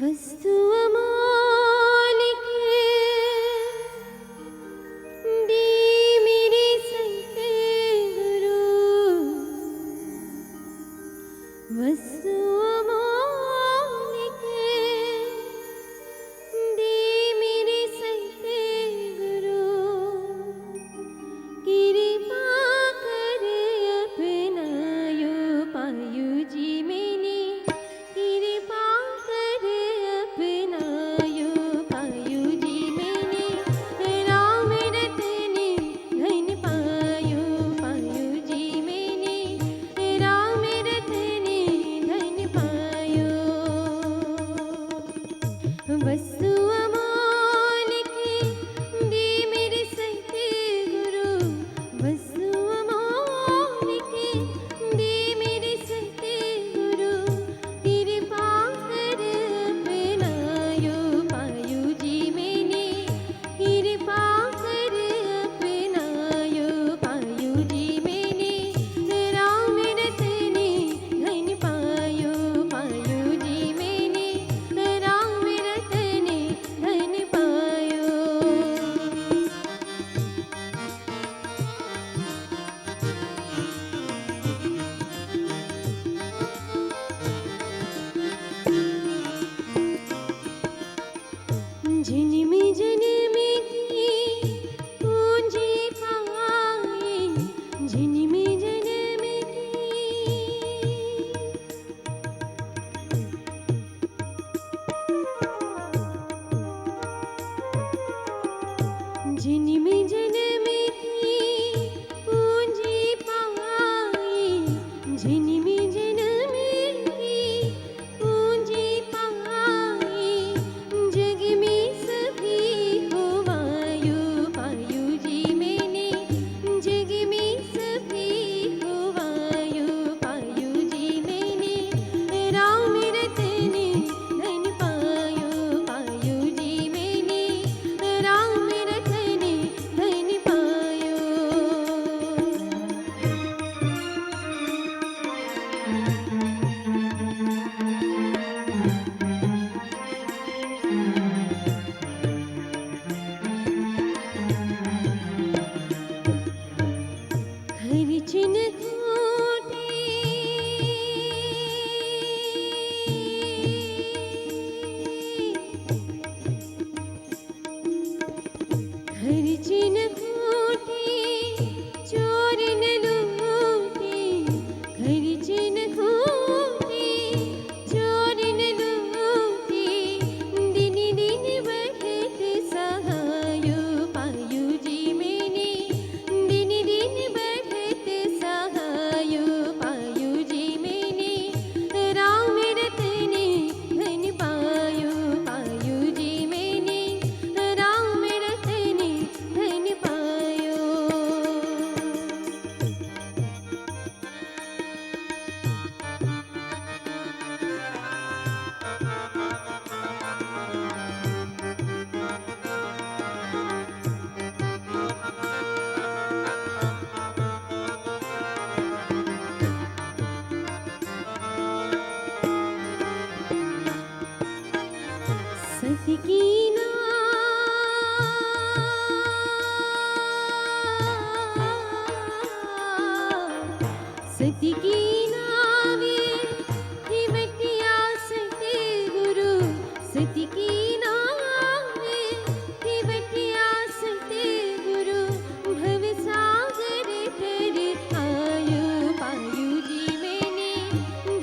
वस्तु अमालिक दी मेरे सत्य गुरु, वस्तु अमालिक दी मेरे सत्य गुरु, कृपा कर अपनायो पायु जी मैंने, कृपा वस्तु अमालिक दी मेरे सत्य गुरु, वस्तु अमालिक दी मेरे सत्य गुरु, कृपा कर अपनायो पायु जी मैंने, कृपा कर अपनायो पायु जी मैंने, राम रतने धन पायो पायु जी मैंने, राम रतने धन पायो. जन्म जन्म की पूंजी पाए, जन्म जन्म की जन्म जन्म की पूंजी पाए, जन्म जन्म की पूंजी पाए, जग में सभी होवा सती की नावे हिमटिया सते गुरु सती की नावे हिमटिया सते गुरु भव सागर तर आयु पायु जी मैंने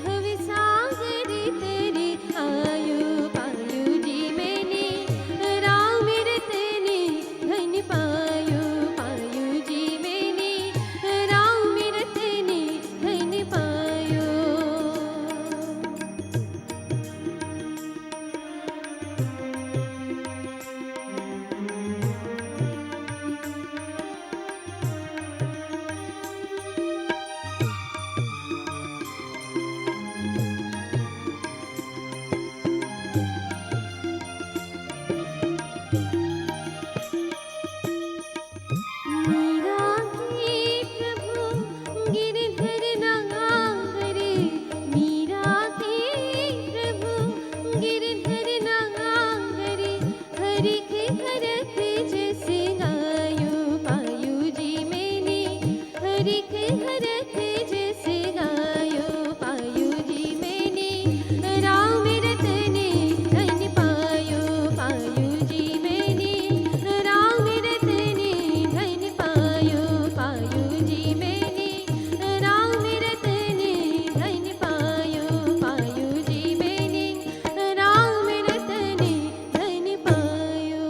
भव सागर तर आयु पायु जी मैंने राम रतने धन पायो पायु जी मैंने राम रतने धन पायो। मीरा के प्रभु गिरधर नागरे मीरा के प्रभु गिरधर नागरे हरिख हरख जस गायो पायु जी मैंने हरिख हरख जस गायो पायु जी मैंने राम रतने धन पायो पायु जी मैंने राम रतने धन पायो पायु जी मैंने राम रतने धन पायो पायु जी मैंने राम रतने धन पायो।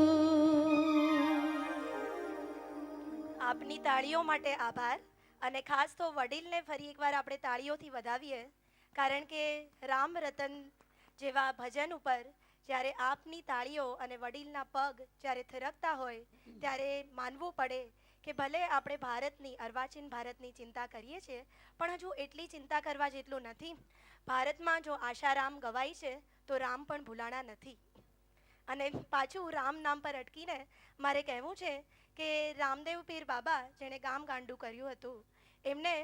આપની તાળીઓ માટે આભાર અને ખાસ તો વડીલને ફરી એકવાર આપણે તાળીઓથી વધાવીએ કારણ કે રામ રતન જેવા ભજન ઉપર જ્યારે આપની તાળીઓ અને વડીલના પગ જ્યારે થરકતા હોય ત્યારે માનવું પડે કે ભલે આપણે ભારતની અર્વાચીન ભારતની ચિંતા કરીએ છીએ પણ હજુ એટલી ચિંતા કરવા જેટલું નથી. ભારતમાં જો આશારામ ગવાય છે તો રામ પણ ભૂલાણા નથી. અને પાછું રામ નામ પર અટકીને મારે કહેવું છે કે રામદેવ પીર બાબા જેણે ગામ ગાંડું કર્યું હતું એમને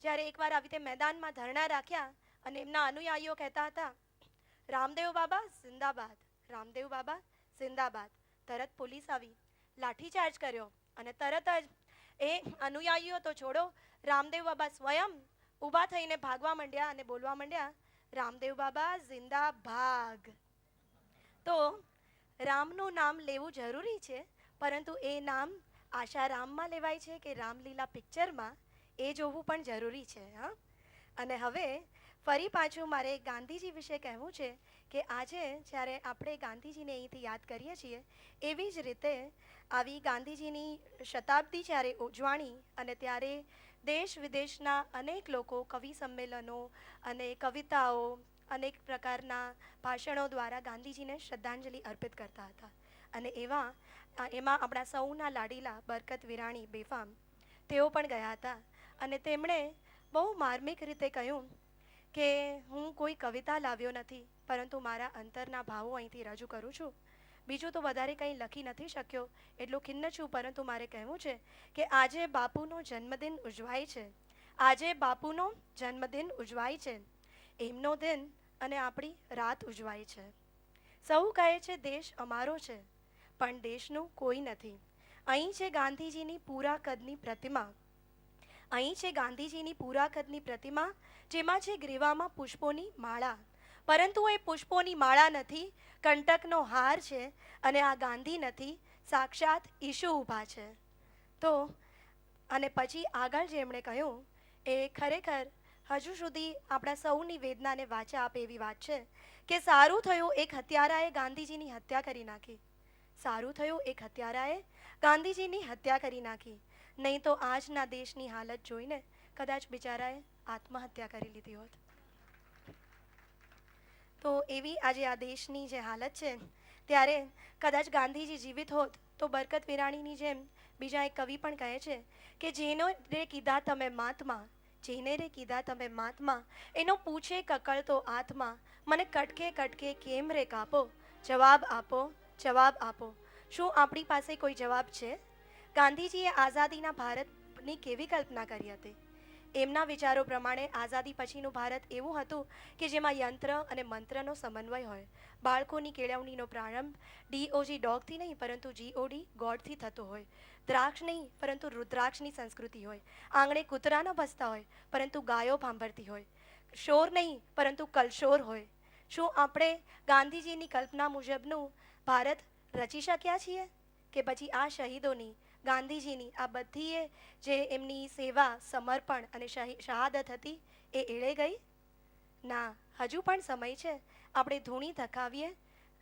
જ્યારે એકવાર આવી રીતે મેદાનમાં ધરણા રાખ્યા અને એમના અનુયાયીઓ કહેતા હતા રામદેવ બાબા જિંદાબાદ રામદેવ બાબા જિંદાબાદ. તરત પોલીસ આવી લાઠીચાર્જ કર્યો અને તરત જ એ અનુયાયીઓ તો છોડો રામદેવ બાબા સ્વયં ઊભા થઈને ભાગવા માંડ્યા અને બોલવા માંડ્યા રામદેવ બાબા જિંદાભાગ. તો રામનું નામ લેવું જરૂરી છે પરંતુ એ નામ આશારામમાં લેવાય છે કે રામલીલા પિક્ચરમાં એ જોવું પણ જરૂરી છે. હા, અને હવે ફરી પાછું મારે ગાંધીજી વિશે કહેવું છે કે આજે જ્યારે આપણે ગાંધીજીને અહીંથી યાદ કરીએ છીએ એવી જ રીતે આવી ગાંધીજીની શતાબ્દી જ્યારે ઉજવાણી અને ત્યારે દેશ વિદેશના અનેક લોકો કવિ સંમેલનો અને કવિતાઓ અનેક પ્રકારના ભાષણો દ્વારા ગાંધીજીને શ્રદ્ધાંજલિ અર્પિત કરતા હતા. અને એમાં આપણા સૌના લાડીલા બરકત વિરાણી બેફામ તેઓ પણ ગયા હતા અને તેમણે બહુ માર્મિક રીતે કહ્યું કે હું કોઈ કવિતા લાવ્યો નથી પરંતુ મારા અંતરના ભાવો અહીંથી રજૂ કરું છું. બીજું તો વધારે કંઈ લખી નથી શક્યો એટલું ખિન્ન છું પરંતુ મારે કહેવું છે કે આજે બાપુનો જન્મદિન ઉજવાય છે. આજે બાપુનો જન્મદિન ઉજવાય છે. એમનો દિન અને આપણી રાત ઉજવાય છે. સૌ કહે છે દેશ અમારો છે પણ દેશનું કોઈ નથી. અહીં છે ગાંધીજીની પૂરા કદની પ્રતિમા. અહીં છે ગાંધીજીની પૂરા કદની પ્રતિમા જેમાં છે ગ્રીવામાં પુષ્પોની માળા પરંતુ એ પુષ્પોની માળા નથી કંટકનો હાર છે અને આ ગાંધી નથી સાક્ષાત ઈશુ ઊભા છે. તો અને પછી આગળ જેમણે કહ્યું એ ખરેખર હજુ સુધી આપણા સૌની વેદનાને વાચા આપે એવી વાત છે કે સારું થયું એક હત્યારાએ ગાંધીજીની હત્યા કરી નાખી. સારું થયું એક હત્યારાએ ગાંધીજીની હત્યા કરી નાખી. નહીં તો આજના દેશની હાલત જોઈને કદાચ બિચારાએ આત્મહત્યા કરી લીધી હોત. તો એવી આજે આ દેશની જે હાલત છે ત્યારે કદાચ ગાંધીજી જીવિત હોત તો બરકત વિરાણીની જેમ બીજા એક કવિ પણ કહે છે કે જેનો રે કીધા તમે મહાત્મા જેને રે કીધા તમે મહાત્મા એનો પૂછે કકળતો આત્મા મને કટકે કટકે કેમ રે કાપો જવાબ આપો જવાબ આપો. શું આપણી પાસે કોઈ જવાબ છે? ગાંધીજીએ આઝાદીના ભારતની કેવી કલ્પના કરી હતી? એમના વિચારો પ્રમાણે આઝાદી પછીનું ભારત એવું હતું કે જેમાં યંત્ર અને મંત્રનો સમન્વય હોય. બાળકોની કેળવણીનો પ્રારંભ DOG ડોગથી નહીં પરંતુ GOD ગોડથી થતો હોય. દ્રાક્ષ નહીં પરંતુ રુદ્રાક્ષની સંસ્કૃતિ હોય. આંગણે કૂતરા ન ભસતા હોય પરંતુ ગાયો ભાંભરતી હોય. શોર નહીં પરંતુ કલશોર હોય. શું આપણે ગાંધીજીની કલ્પના મુજબનું ભારત રચી શક્યા છીએ કે પછી આ શહીદોની, ગાંધીજીની આ બધીએ જે એમની સેવા, સમર્પણ અને શહાદત હતી એ એળે ગઈ? ના, હજુ પણ સમય છે. આપણે ધૂણી ધકાવીએ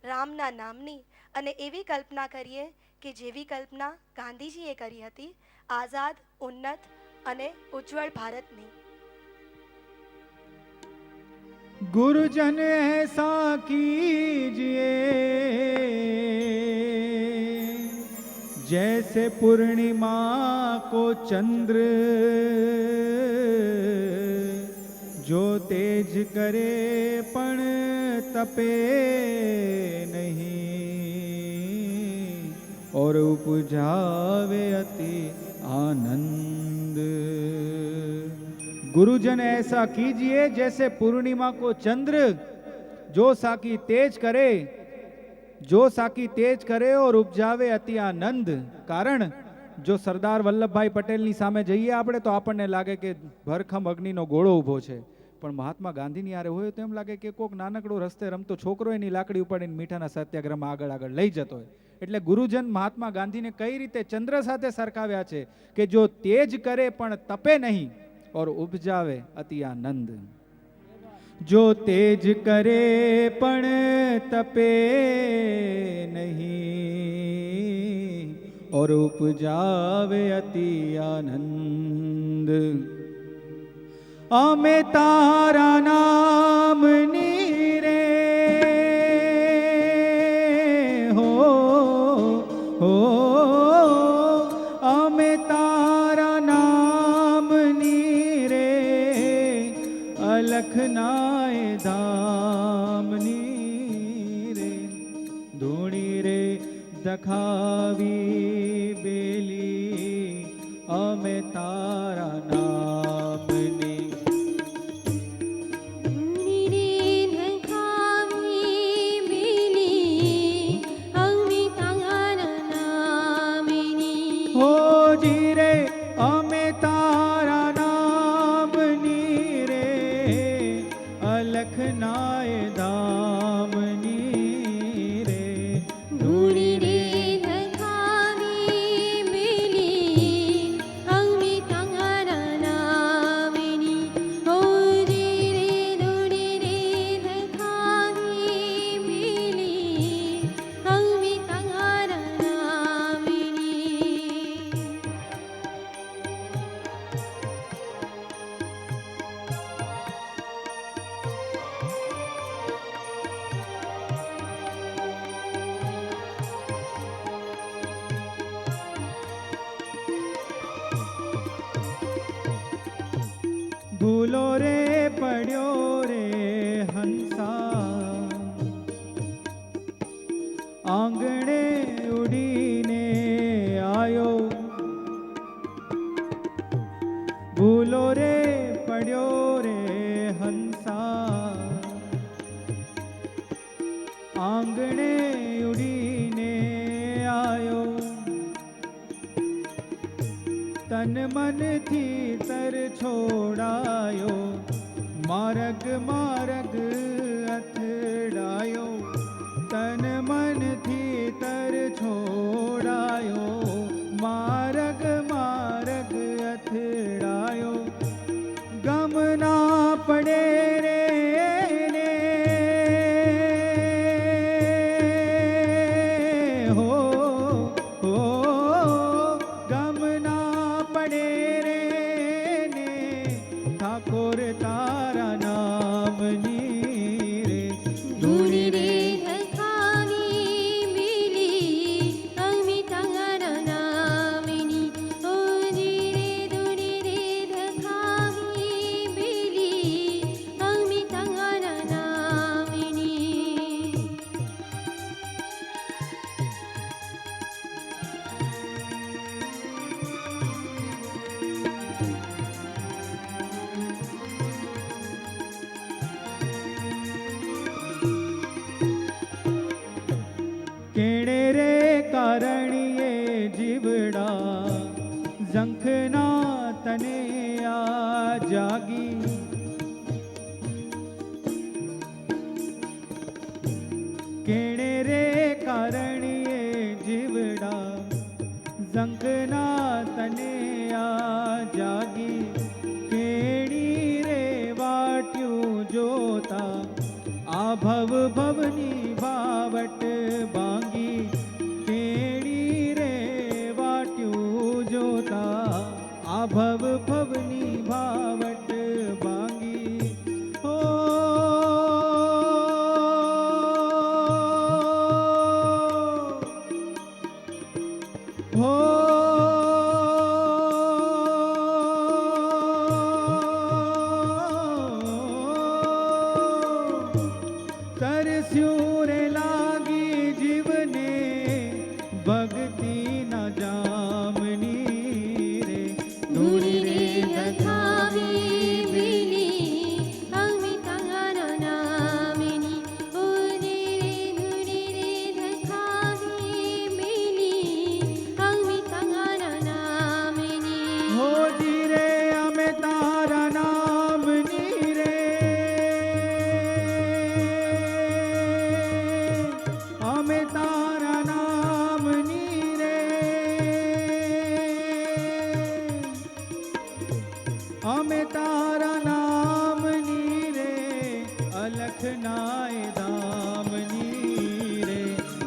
રામના નામની અને એવી કલ્પના કરીએ કે જેવી કલ્પના ગાંધીજીએ કરી હતી, આઝાદ, ઉન્નત અને ઉજ્જવળ ભારતની. गुरुजन ऐसा कीजिए जैसे पूर्णिमा को चंद्र जो तेज करे पण तपे नहीं और उपजावे अति आनंद. गुरुजन ऐसा कीजिए जैसे पूर्णिमा को चंद्र जो साकी तेज करे और उपजावे अति आनंद. कारण જો સરદાર વલ્લભભાઈ પટેલની સામે જઈએ આપણે તો આપણને લાગે કે ભરખમ અગ્નિનો ગોળો ઊભો છે, પણ મહાત્મા ગાંધીની આરે હોય તો એમ લાગે કે કોક નાનકડો રસ્તે રમતો છોકરો એની લાકડી ઉપાડીને મીઠાના સત્યાગ્રહમાં આગળ લઈ જતો હોય. એટલે ગુરુજન મહાત્મા ગાંધીને કઈ રીતે ચંદ્ર સાથે સરખાવ્યા છે કે જો તેજ કરે પણ તપે નહીં और उपजावे अति आनंद. जो तेज करे पण तपे नहीं और उपजावे अति आनंद. अमे तारा नाम नीरे हो अमे तारा લખનાય ધામની રે ધૂણી રે દખાવી બેલી અમે તારા નામની. હો જી રે અમે તારા લખનાય ધામની રે ધૂણી રે ધખાવી બેલી અમે તારા નામની. હો જી રે ધૂણી રે ધખાવી બેલી અમે તારા નામની. ભૂલો રે પડ્યો રે હંસા આંગણે ઉડીને આયો. ભૂલો રે પડ્યો રે હંસા આંગણે ઉડીને આયો. તન મનથી તર છોડાયો માર્ગ અથડાયો. તન મનથી તર છોડાયો માર્ગ અથડાયો. ગમ ના પડે રે ને હો ગમ ના પડે રે ને ઠાકોર તારા નામની રે ધૂણી રે ધખાવી બેલી અમે તારા નામની. કારણીએ જીવડા ઝંખના તને આ જાગી. કેણે રે કારણીએ જીવડા ઝંખના તને આ જાગી. કેણી રે વાટ્યું જોતા આ ભવ ભવની વાવટ ભાંગી. કેણી રે વાટ્યું જોતા આ ભવ ભવની વાવટ ભાંગી. હો હો તરસ્યું રે લાગી જીવને ભક્તિ ના જામની રે. ધૂળી રે દખાવી વેલી અમે તારા નામની. ઓ રે ધૂળી રે દખાવી વેલી અમે તારા નામની. હોજી રે અમે તારા નામની રે. અમે તારા નામની રે. અમે તારા નામની રે. અલખનાય ધામની રે.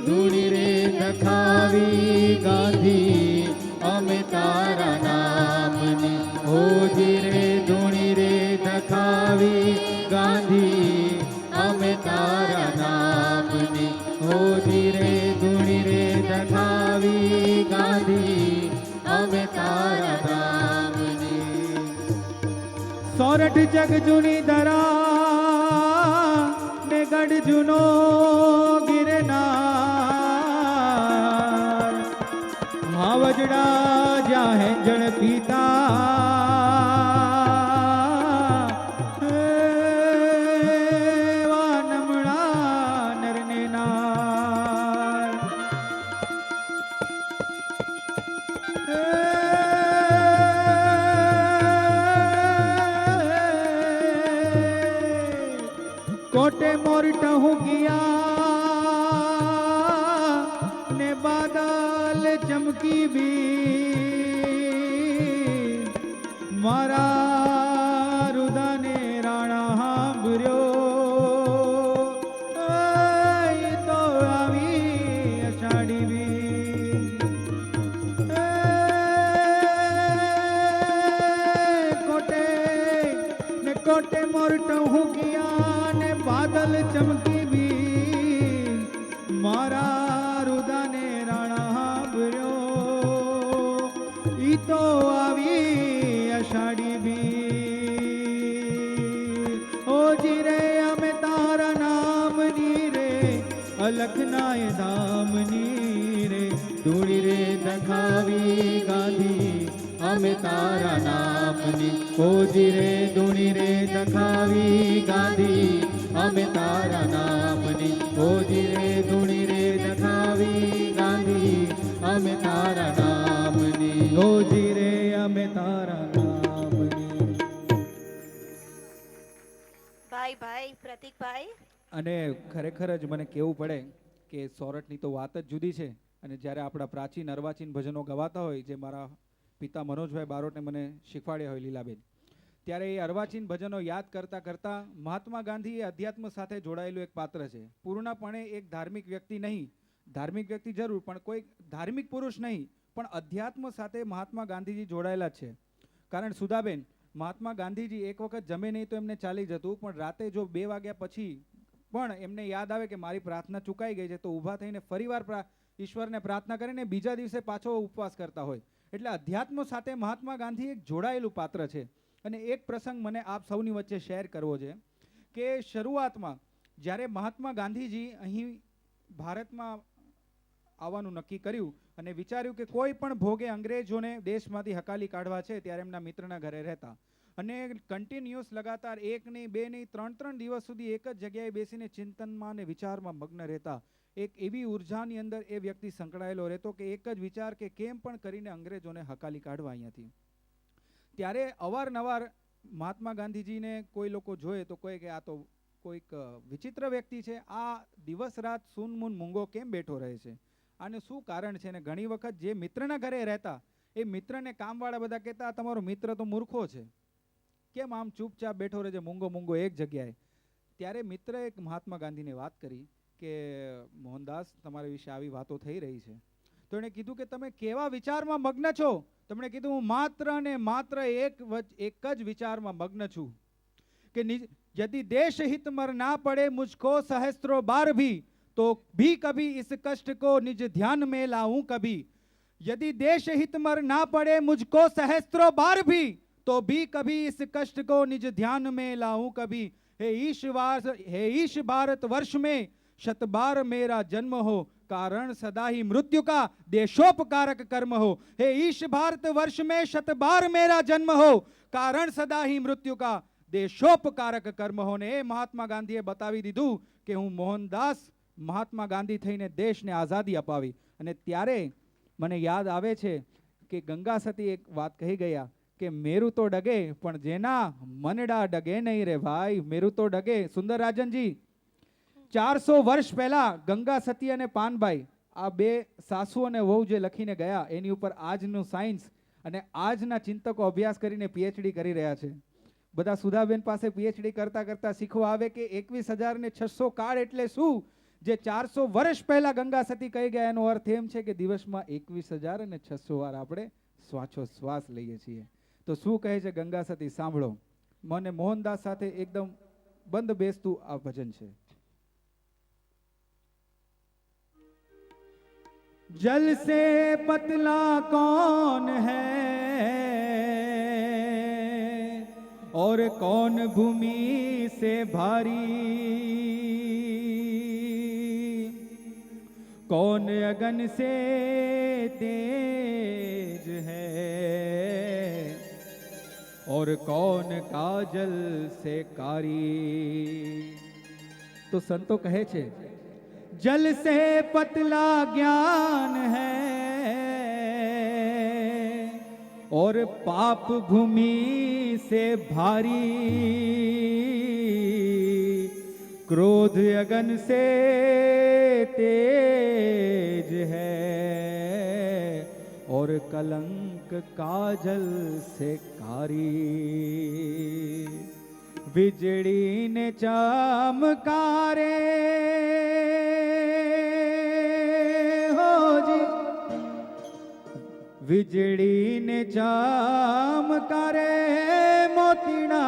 ધૂળી રે દખાવી ગાંધી અમે તારા નામની. હોજી રે ધૂળી રે દખાવી ગાંધી અમે તારા નામની. હોજી રે ધૂળી રે દખાવી ગાંધી અમે તારા નામની. સોરઠ જગ જૂની ધરા ને ગઢ જૂનો ગિરનાર. હાવજડા જ્યાં હેંજણ પીતા એવા નમણા નરને નાર. कोटे मोरट हूँ किया ने बादल चमकी भी. मारा रुदा ने राणा हांभर्यो એ તો આવી અષાઢી બી. કોટે ને કોટે મોરટ હું કિયા ને બાદલ ચમકી બી. મારા રુદાને રાણા હાંભર્યો ઈ તો આવી અષાઢી બી. ઓજી રે અમે તારા નામની રે. અલખનાય ધામની રે. ધૂળી રે દખાવી ગાંધી અમે તારા નામની. હોજી રે ધૂળી રે દખાવી ગાંધી અમે તારા નામની. હોજી રે ધૂળી રે દખાવી ગાંધી અમે તારા નામની. હોજી રે અમે તારા નામની. ભાઈ પ્રતિકભાઈ, અને ખરેખર જ મને કહેવું પડે કે સોરઠની તો વાત જ જુદી છે. અને જ્યારે આપણા પ્રાચીન અર્વાચીન ભજનો ગવાતા હોય, જે મારા પિતા મનોજભાઈ બારોટને મને શીખવાડ્યા હોય લીલાબેન, ત્યારે એ અર્વાચીન ભજનો યાદ કરતાં કરતાં મહાત્મા ગાંધી એ અધ્યાત્મ સાથે જોડાયેલું એક પાત્ર છે. પૂર્ણપણે એક ધાર્મિક વ્યક્તિ નહીં, ધાર્મિક વ્યક્તિ જરૂર, પણ કોઈ ધાર્મિક પુરુષ નહીં, પણ અધ્યાત્મ સાથે મહાત્મા ગાંધીજી જોડાયેલા જ છે. કારણ સુધાબેન, મહાત્મા ગાંધીજી એક વખત જમે નહીં તો એમને ચાલી જતું, પણ રાતે જો 2 વાગ્યા પછી પણ એમને યાદ આવે કે મારી પ્રાર્થના ચૂકાઈ ગઈ છે, તો ઊભા થઈને ફરીવાર ઈશ્વરને પ્રાર્થના કરીને બીજા દિવસે પાછો ઉપવાસ કરતા હોય. એટલે અધ્યાત્મ સાથે મહાત્મા ગાંધી એક જોડાયેલું પાત્ર છે. અને એક પ્રસંગ મને આપ સૌની વચ્ચે શેર કરવો છે કે શરૂઆતમાં જ્યારે મહાત્મા ગાંધીજી અહીં ભારતમાં આવવાનું નક્કી કર્યું અને વિચાર્યું કે કોઈ પણ ભોગે અંગ્રેજોને દેશમાંથી હકાલી કાઢવા છે, ત્યારે એમના મિત્રના ઘરે રહેતા અને કન્ટિન્યુઅસ લગાતાર 1 નહીં 2 નહીં 3 દિવસ સુધી એક જ જગ્યાએ બેસીને ચિંતનમાં અને વિચારમાં મગ્ન રહેતા. એક એવી ઉર્જાની અંદર એ વ્યક્તિ સંકળાયેલો રહેતો કે એક જ વિચાર કે કેમ પણ કરીને અંગ્રેજોને હકાલી કાઢવા અહીંયાથી. ત્યારે અવારનવાર મહાત્મા ગાંધીજીને કોઈ લોકો જોઈએ તો કોઈ કે આ તો કોઈક વિચિત્ર વ્યક્તિ છે, આ દિવસ રાત સૂનમૂન મૂંગો કેમ બેઠો રહે છે, આને શું કારણ છે. ને ઘણી વખત જે મિત્રના ઘરે રહેતા એ મિત્રને કામવાળા બધા કહેતા તમારો મિત્ર તો મૂર્ખો છે, કેમ આમ ચૂપચાપ બેઠો રહે છે મૂંગો મૂંગો એક જગ્યાએ. ત્યારે મિત્રએ એક મહાત્મા ગાંધીને વાત કરી કે મોહનદાસ તમારા વિશે આવી વાતો થઈ રહી છે. તો એણે કીધું કે તમે કેવા વિચારમાં મગ્ન છો. તેમણે કીધું હું માત્ર ને માત્ર એક જ વિચારમાં મગ્ન છું કે यदि देश हित मर ना पड़े मुझको सहस्त्रों बार भी तो भी कभी इस कष्ट को निज ध्यान में लाऊं कभी. यदि देश हित मर ना पड़े मुझको सहस्त्रों बार भी तो भी कभी इस कष्ट को निज ध्यान में लाऊं कभी. हे ईश भारत वर्ष में शत बार मेरा जन्म हो कारण सदा ही मृत्यु का देशोपकारक कर्म हो. हे ईश भारत वर्ष में शत बार मेरा जन्म हो कारण सदा ही मृत्यु का દેશોપકારક કર્મ હો. ને એ મહાત્મા ગાંધીએ બતાવી દીધું કે હું મોહનદાસ મહાત્મા ગાંધી થઈને દેશને આઝાદી અપાવી. અને ત્યારે મને યાદ આવે છે કે ગંગા સતી એક વાત કહી ગયા કે મેરું તો ડગે પણ જેના મનડા ડગે નહીં રે ભાઈ, મેરું તો ડગે. સુંદરરાજનજી 400 વર્ષ પહેલા ગંગા સતી અને પાનબાઈ આ બે સાસુ અને વહુ જે લખીને ગયા એની ઉપર આજનું સાયન્સ અને આજના ચિંતકો અભ્યાસ કરીને પીએચડી કરી રહ્યા છે. બધા સુધાબેન પાસે પીએચડી કરતા કરતા શીખવા આવે કે 21,600 કાળ એટલે શું. જે 400 વર્ષ પહેલા ગંગા સતી કહી ગયા એનો અર્થ એમ છે કે દિવસમાં 21,600 વાર આપણે શ્વાસોશ્વાસ લઈએ છીએ. તો શું કહે છે ગંગા સતી સાંભળો. મને મોહનદાસ સાથે એકદમ બંધ બેસતું આ ભજન છે. जल से पतला कौन है और कौन भूमि से भारी, कौन अगन से तेज है और कौन काजल से कारी. तो संतो कहे छे जल से पतला ज्ञान है और पाप भूमि से भारी, क्रोध अगन से तेज है और कलंक काजल से कारी. વીજળી ને ચમકારે હોજી, વીજળી ને ચમકારે મોતીડા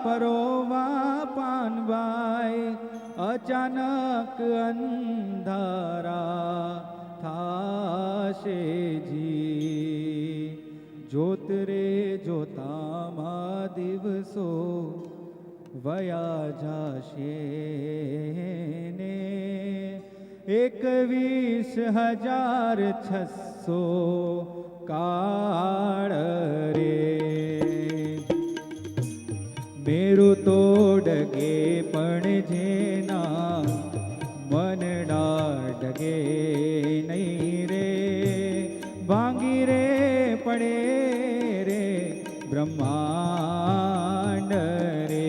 પરોવા પાનબાઈ, અચાનક અંધારા થાશે જી. જોત રે જોતામાં દિવસો વયા જાશે ને 21,600 કાળ રે. મેરું તો ડગે પણ જેના મનડા ડગે નહીં રે, ભાંગી રે પડે રે બ્રહ્માંડ રે.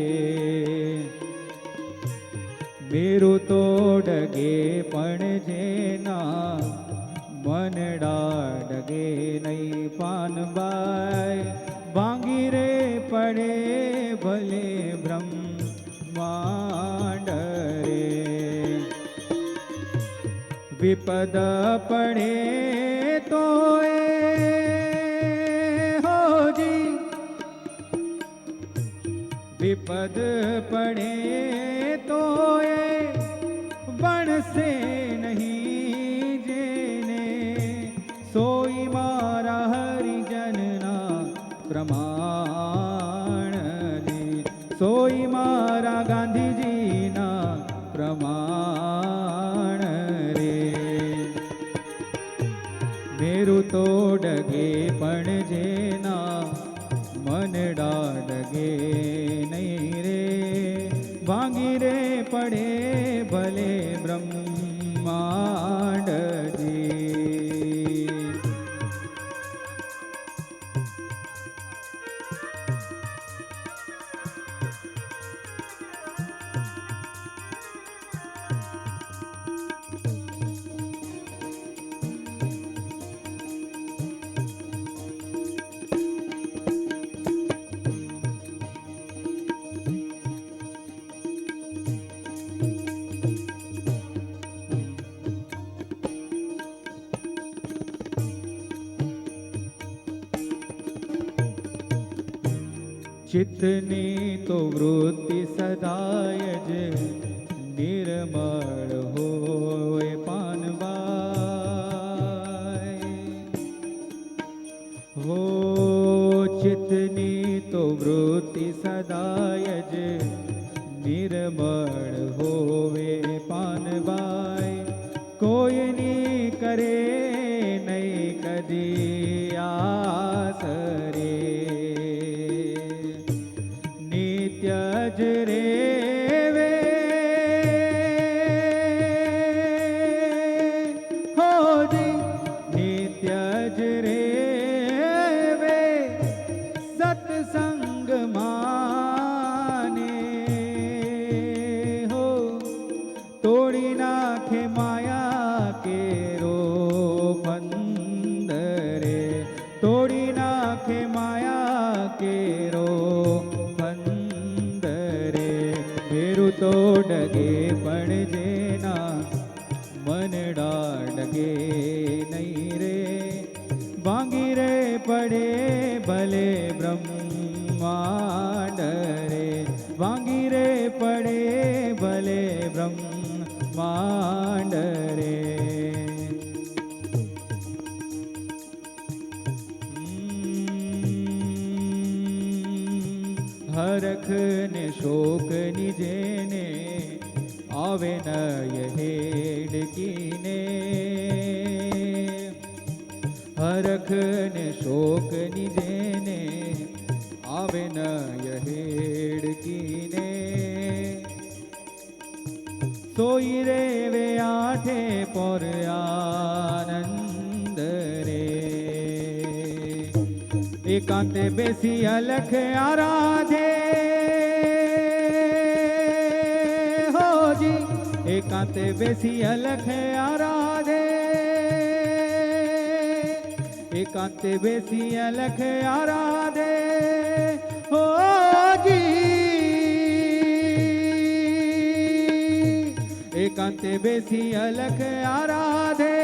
મેરું તો ડગે પણ જેના મનડા ડગે નહીં પાનબાઈ, ભાંગી રે પડે ભલે બ્રહ્માંડ રે. વિપદ પડે તો હોજી, વિપદ પડે તો બણશે નહીં જેને, સોઈ મારા હરિજનના પ્રમાણ લે, સોઈ મારા ગાંધીજીના પ્રમાણ રે. મેરું તો ડગે પણ જેના મનડા ડગે નહીં રે, ભાંગી રે પડે ભલે બ્રહ્માંડ માંડજી. ચિત્તની તો વૃત્તિ સદાય જ નિર્મળ હોય પાનવાય. હો ચિત્તની તો વૃત્તિ સદાય જ નિર્મળ હોવે પાનવાય. કોઈની કરે નહીં કદી આસરે. નિત્ય જ રેવે હોજી, નિત્ય જ રેવે સત્સંગ માને. હો તોડી નાખે માયા કેરો બંદરે. તોડી નાખે માયા કેરો બંદરે. મેરું તો ડગે પણ જેના મનડા ડગે નહીં રે. ભાંગી રે પડે ભલે બ્રહ્માંડ રે. ભાંગી રે પડે ભલે બ્રહ્માંડ રે. હરખ ને શોક ની જેને આવે નય હેડકીને. હરખ ને શોક ની જેને આવે નય હેડકીને. સોઈ રે વે આઠે પોર આનંદ રે. એકાંતે બેસી અલખ આરાધે હોજી. એકાંતે બેસી અલખ આરાધે. એકાંતે બેસી અલખ આરાધે હોજી. એકાંતે બેસી અલખ આરાધે.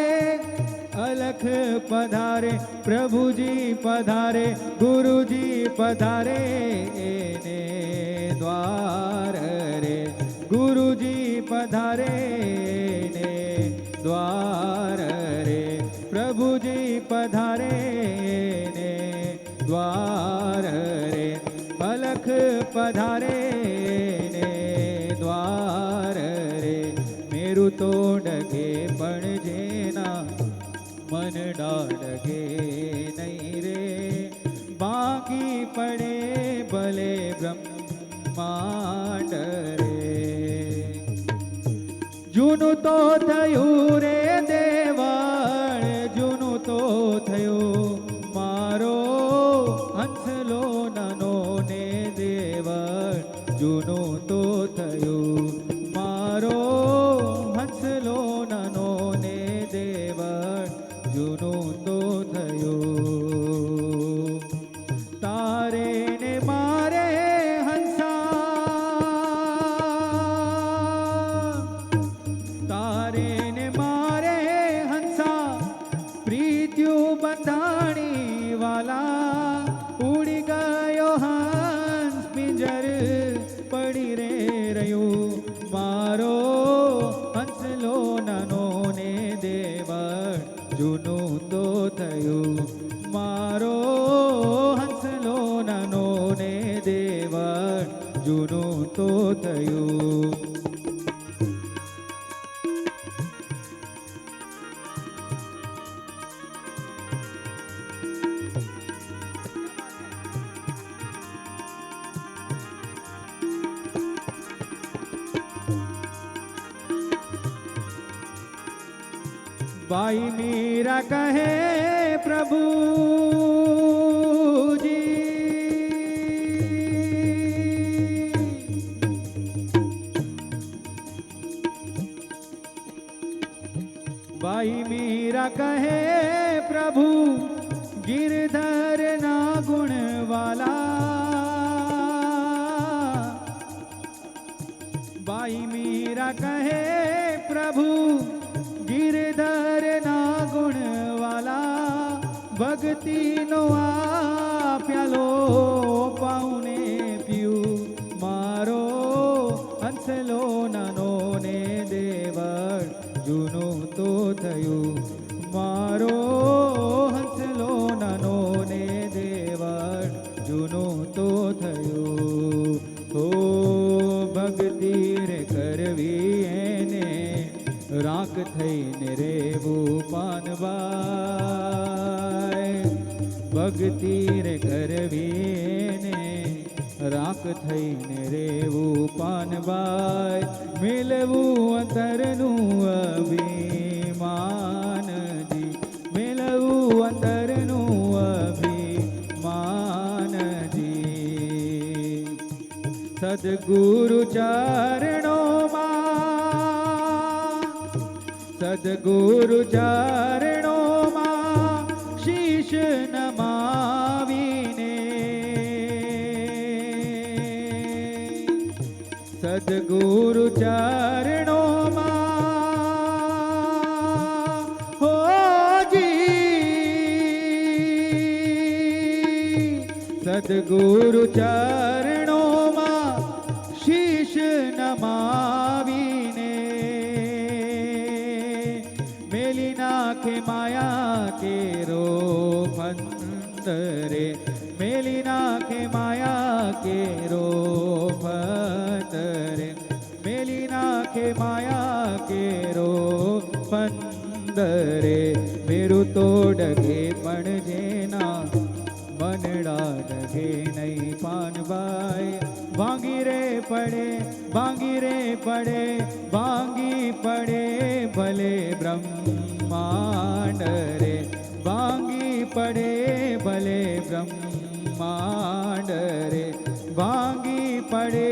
અલખ પધારે પ્રભુજી પધારે. ગુરુજી પધારે એને દ્વાર રે. ગુરુજી પધારે એને દ્વાર રે. પ્રભુજી પધારે એને દ્વાર રે. અલખ પધારે એને દ્વાર રે. મેરું તો ડગે પણ જેના મનડા ડગે નહીં રે. બાકી પડે ભલે બ્રહ્માંડ રે. જૂનું તો થયું રે દેવળ. જૂનું તો થયું મારો હંસલો નાનો ને દેવળ. જૂનું તો થયું મારો હંસલો નાનો ને દેવળ. જૂનું તો થયું તારે ને મારે હંસા. તારે ને મારે હંસા પ્રીત્યું બંધાણી વાલા. ઉડી ગયો હંસ પિંજર પડી રે રહ્યું મારો હંસલો નાનો ને દેવળ. જૂનું તો થયું મારો હંસલો નાનો ને દેવળ. જૂનું તો થયું. भाई मीरा कहे प्रभु जी भाई मीरा कहे प्रभु गिरधर ना गुण वाला भाई मीरा कहे प्रभु गिरधर ना गुण वाला भक्ति नो आ प्यालो पाउने पीऊ मारो हंसलो नानो ने देवर जूनो तो थयु मारो हंसलो नानो ने देवर जूनो तो थयु हो भक्ति रे करवी એને રાખ થઈને રેવું પાનબાઈ ભક્તિ રે કરવી એને રાખ થઈને રેવું પાનબાઈ મેળવું અંતરનું અભિમાનજી મેળવું અંતરનું અભિમાનજી સદગુરુ ચરણોમાં સદગુરુ ચરણોમાં શીશ નમાવીને સદગુરુ ચરણોમાં હોજી સદગુરુ ચરણોમાં શીશ નમાવીને મેલી નાખે માયા કેરો ફંદરે મેલી નાખે માયા કેરો ફંદરે મેલી નાખે માયા કેરો ફંદરે મેરું તો ડગે પણ જેના મનડા ડગે નહીં પાનબાઈ ભાંગી રે પડે ભાંગી રે પડે ભાંગી પડે ભલે બ્રહ્માંડ રે ભાંગી પડે ભલે બ્રહ્માંડ રે ભાંગી પડે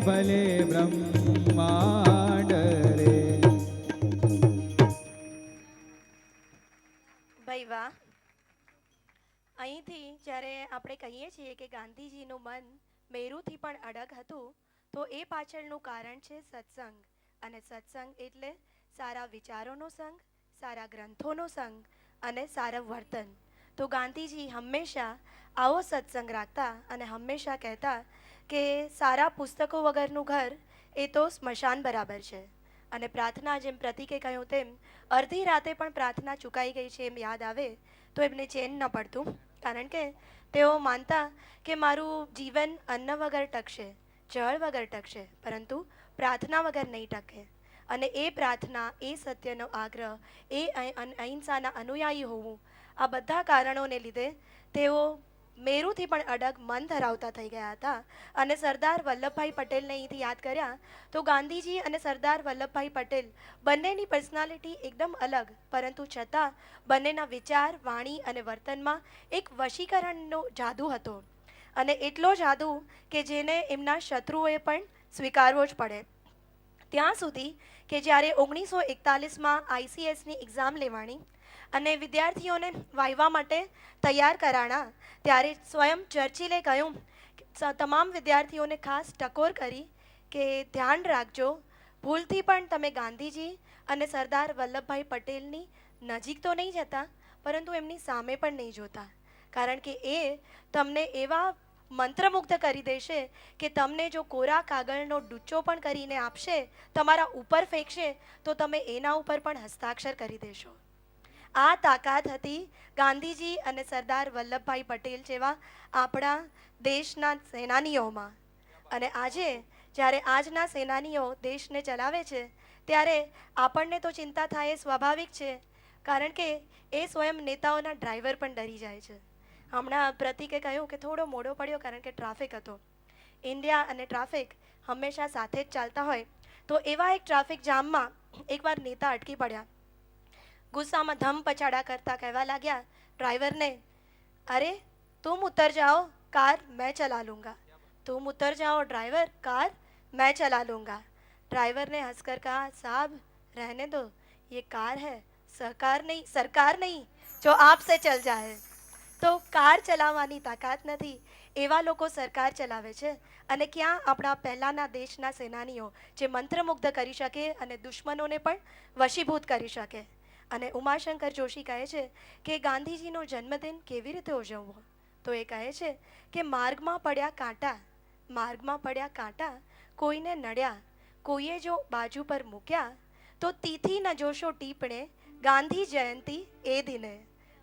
ભલે બ્રહ્માંડ રે ભાઈ વાહ. અહીંથી જ્યારે આપણે કહીએ છીએ કે ગાંધીજીનું મન મેરુથી પણ અડગ હતું તો એ પાછળનું કારણ છે સત્સંગ. અને સત્સંગ એટલે સારા વિચારોનો સંગ, સારા ગ્રંથોનો સંગ અને સારા વર્તન. તો ગાંધીજી હંમેશા આવો સત્સંગ રાખતા અને હંમેશા કહેતા કે સારા પુસ્તકો વગરનું ઘર એ તો સ્મશાન બરાબર છે. અને પ્રાર્થના જેમ પ્રતિકે કહ્યું તેમ અડધી રાતે પણ પ્રાર્થના ચૂકાઈ ગઈ છે એમ યાદ આવે તો એમને ચેન ન પડતું. કારણ કે તેઓ માનતા કે મારું જીવન અન્ન વગર ટકશે, જળ વગર ટકશે, પરંતુ પ્રાર્થના વગર નહીં ટકે. અને એ પ્રાર્થના, એ સત્યનો આગ્રહ, એ અહિંસાના અનુયાયી હોવું, આ બધા કારણોને લીધે તેઓ મેરુથી પણ અડગ મન ધરાવતા થઈ ગયા હતા. અને સરદાર વલ્લભભાઈ પટેલને અહીંથી યાદ કર્યા તો ગાંધીજી અને સરદાર વલ્લભભાઈ પટેલ બંનેની પર્સનાલિટી એકદમ અલગ, પરંતુ છતાં બંનેના વિચાર, વાણી અને વર્તનમાં એક વશીકરણનો જાદુ હતો. અને એટલો જાદુ કે જેને એમના શત્રુઓએ પણ સ્વીકારવો જ પડે. ત્યાં સુધી કે જ્યારે 1941માં ICSની એક્ઝામ લેવાની અને વિદ્યાર્થીઓને વાયવા માટે તૈયાર કરાણા, ત્યારે સ્વયં ચર્ચિલે કહ્યું તમામ વિદ્યાર્થીઓને ખાસ ટકોર કરી કે ધ્યાન રાખજો, ભૂલથી પણ તમે ગાંધીજી અને સરદાર વલ્લભભાઈ પટેલની નજીક તો નહીં જતા, પરંતુ એમની સામે પણ નહીં જોતા. કારણ કે એ તમને એવા મંત્રમુગ્ધ કરી દેશે કે તમને જો કોરા કાગળનો ડૂચો પણ કરીને આપશે, તમારા ઉપર ફેંકશે, તો તમે એના ઉપર પણ હસ્તાક્ષર કરી દેશો. આ તાકાત હતી ગાંધીજી અને સરદાર વલ્લભભાઈ પટેલ જેવા આપણા દેશના સેનાનીઓમાં. અને આજે જ્યારે આજના સેનાનીઓ દેશને ચલાવે છે ત્યારે આપણને તો ચિંતા થાય એ સ્વાભાવિક છે, કારણ કે એ સ્વયં નેતાઓના ડ્રાઈવર પણ ડરી જાય છે. હમણાં પ્રતિકે કહ્યું કે થોડો મોડો પડ્યો કારણ કે ટ્રાફિક હતો. ઇન્ડિયા અને ટ્રાફિક હંમેશા સાથે જ ચાલતા હોય તો એવા એક ટ્રાફિક જામમાં એકવાર નેતા અટકી પડ્યા. ગુસ્સામાં ધમ પછાડા કરતા કહેવા લાગ્યા ड्राइवर ने, अरे तुम उतर जाओ, कार मैं चला लूँगा। तुम उतर जाओ ड्राइवर, कार मैं चला लूँगा। ड्राइवर ने हंसकर कहा, साहब रहने दो, ये कार है, सरकार नहीं जो आपसे चल जाए। તો કાર ચલાવવાની તાકાત નથી, એવા લોકો સરકાર ચલાવે છે। અને ક્યાં આપણા પહેલાંના દેશના સેનાનીઓ જે મંત્રમુગ્ધ કરી શકે અને દુશ્મનોને પણ વશીભૂત કરી શકે। અને ઉમાશંકર જોશી કહે છે કે ગાંધીજીનો જન્મદિન કેવી રીતે ઉજવવો, તો એ કહે છે કે માર્ગમાં પડ્યા કાંટા કોઈને નડ્યા, કોઈએ જો બાજુ પર મૂક્યા, તો તીથી ન જોશો ટીપણે ગાંધી જયંતી એ દિને।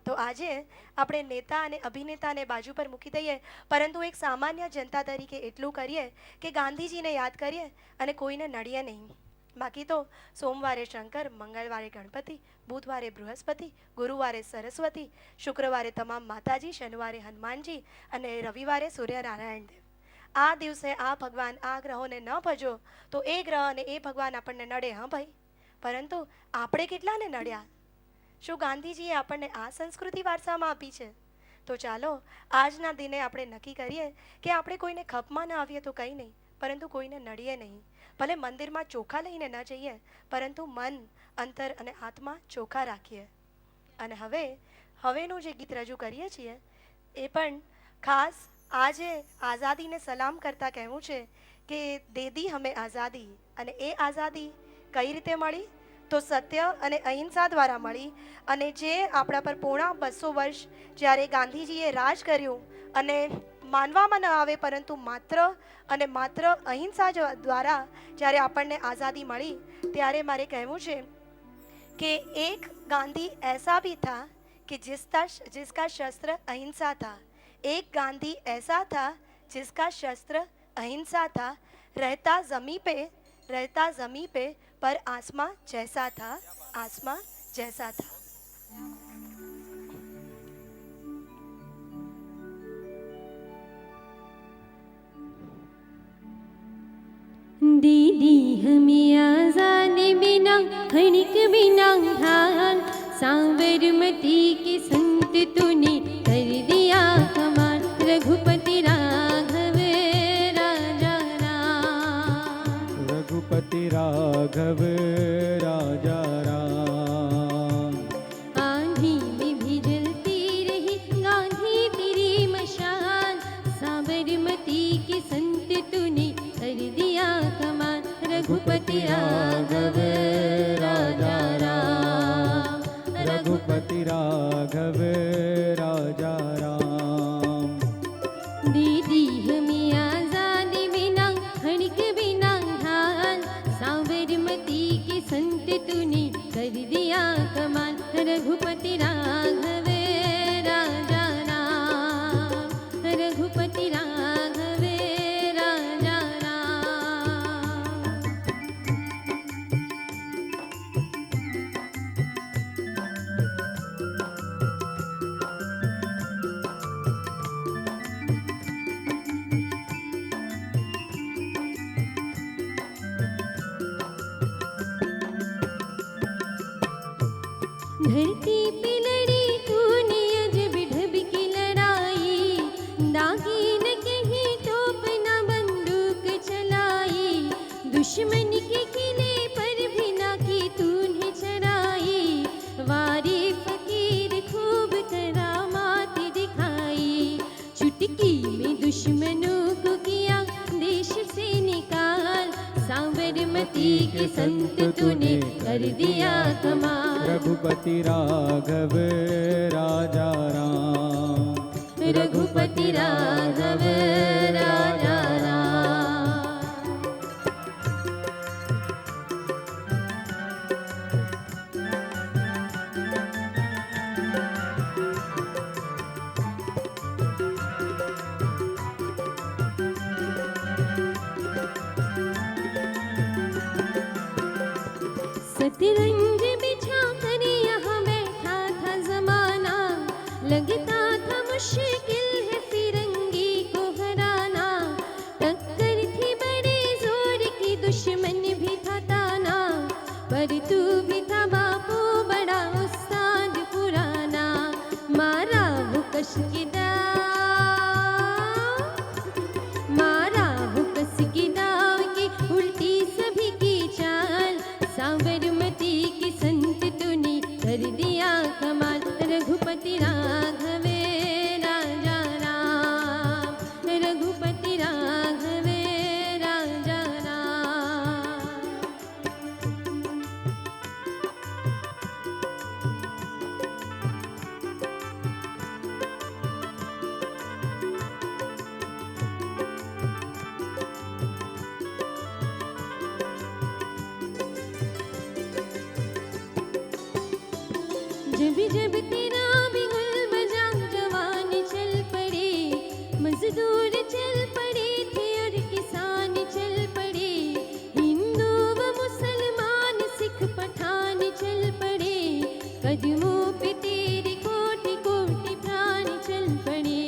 તો આજે આપણે નેતા અને અભિનેતાને બાજુ પર મૂકી દઈએ, પરંતુ એક સામાન્ય જનતા તરીકે એટલું કરીએ કે ગાંધીજીને યાદ કરીએ અને કોઈને નડીએ નહીં। બાકી તો સોમવારે શંકર, મંગળવારે ગણપતિ, બુધવારે બૃહસ્પતિ, ગુરુવારે સરસ્વતી, શુક્રવારે તમામ માતાજી, શનિવારે હનુમાનજી અને રવિવારે સૂર્યનારાયણ દેવ। આ દિવસે આ ભગવાન આ ગ્રહોને ન ભજો તો એ ગ્રહ અને એ ભગવાન આપણને નડે। હા ભાઈ, પરંતુ આપણે કેટલાને નડ્યા? શું ગાંધીજીએ આપણને આ સંસ્કૃતિ વારસામાં આપી છે? તો ચાલો આજના દિને આપણે નક્કી કરીએ કે આપણે કોઈને ખપમાં ન આવીએ તો કંઈ નહીં, પરંતુ કોઈને નડીએ નહીં। ભલે મંદિરમાં ચોખા લઈને ન જઈએ, પરંતુ મન, અંતર અને આત્મા ચોખા રાખીએ। અને હવેનું જે ગીત રજૂ કરીએ છીએ એ પણ ખાસ આજે આઝાદીને સલામ કરતાં કહેવું છે કે દે દી હમે આઝાદી। અને એ આઝાદી કઈ રીતે મળી? તો સત્ય અને અહિંસા દ્વારા મળી। અને જે આપણા પર પોણા 200 વર્ષ જ્યારે ગાંધીજીએ રાજ કર્યું અને માનવામાં ન આવે પરંતુ માત્ર અને માત્ર અહિંસા દ્વારા જ્યારે આપણને આઝાદી મળી, ત્યારે મારે કહેવું છે કે એક ગાંધી ऐसा भी था कि जिसका शस्त्र अहिंसा था। एक गांधी ऐसा था जिसका शस्त्र अहिंसा था। रहता ज़मीं पे पर आसमां जैसा था, आसमां जैसा था। दीदी हमें आजादी बिना खनिक बिना ध्यान, सांबरमती के संत तूने कर दिया कमाल। रघुपति राघव राजा राम, रघुपति राघव राजा राम। आंधी में भी जलती रही गांधी तेरी मशाल, साबरमती के संत तूने कर दिया कमाल। रघुपति राघव राजा राम, रघुपति राघव राजा राम। दीदी हमें आजादी बिना खनिक बिना ध्यान, साबरमती के संत तूने कर दिया कमाल। रघुपति राघव राजा राम, रघुपति राघव राजा राम। धरती पे लड़ी तूने अजब ढब की लड़ाई, दागी न कहीं तोप न बंदूक चलाई। दुश्मन के किले पर भी ना की तूने चढ़ाई, वारे फकीर खूब करामात दिखाई। चुटकी में दुश्मनों को किया देश से निकाल, सांबरमती के संत तूने कर दिया कमाल। रघुपति राघव राजा राम, रघुपति राघव राजा राम। सतरंज बिछा कर यहाँ बैठा था जमाना, लगता था मुश्किल है फिरंगी को हराना। टक्कर थी बड़े जोर की, दुश्मन भी था ताना, पर तू भी था बापू बड़ा उस जब जब तेरा भी गुल बजा जवान चल पड़े, मजदूर चल पड़े थे और किसान चल पड़े, हिंदू व मुसलमान सिख पठान चल पड़े, कदमों पे तेरे कोटि कोटि प्राण चल पड़े।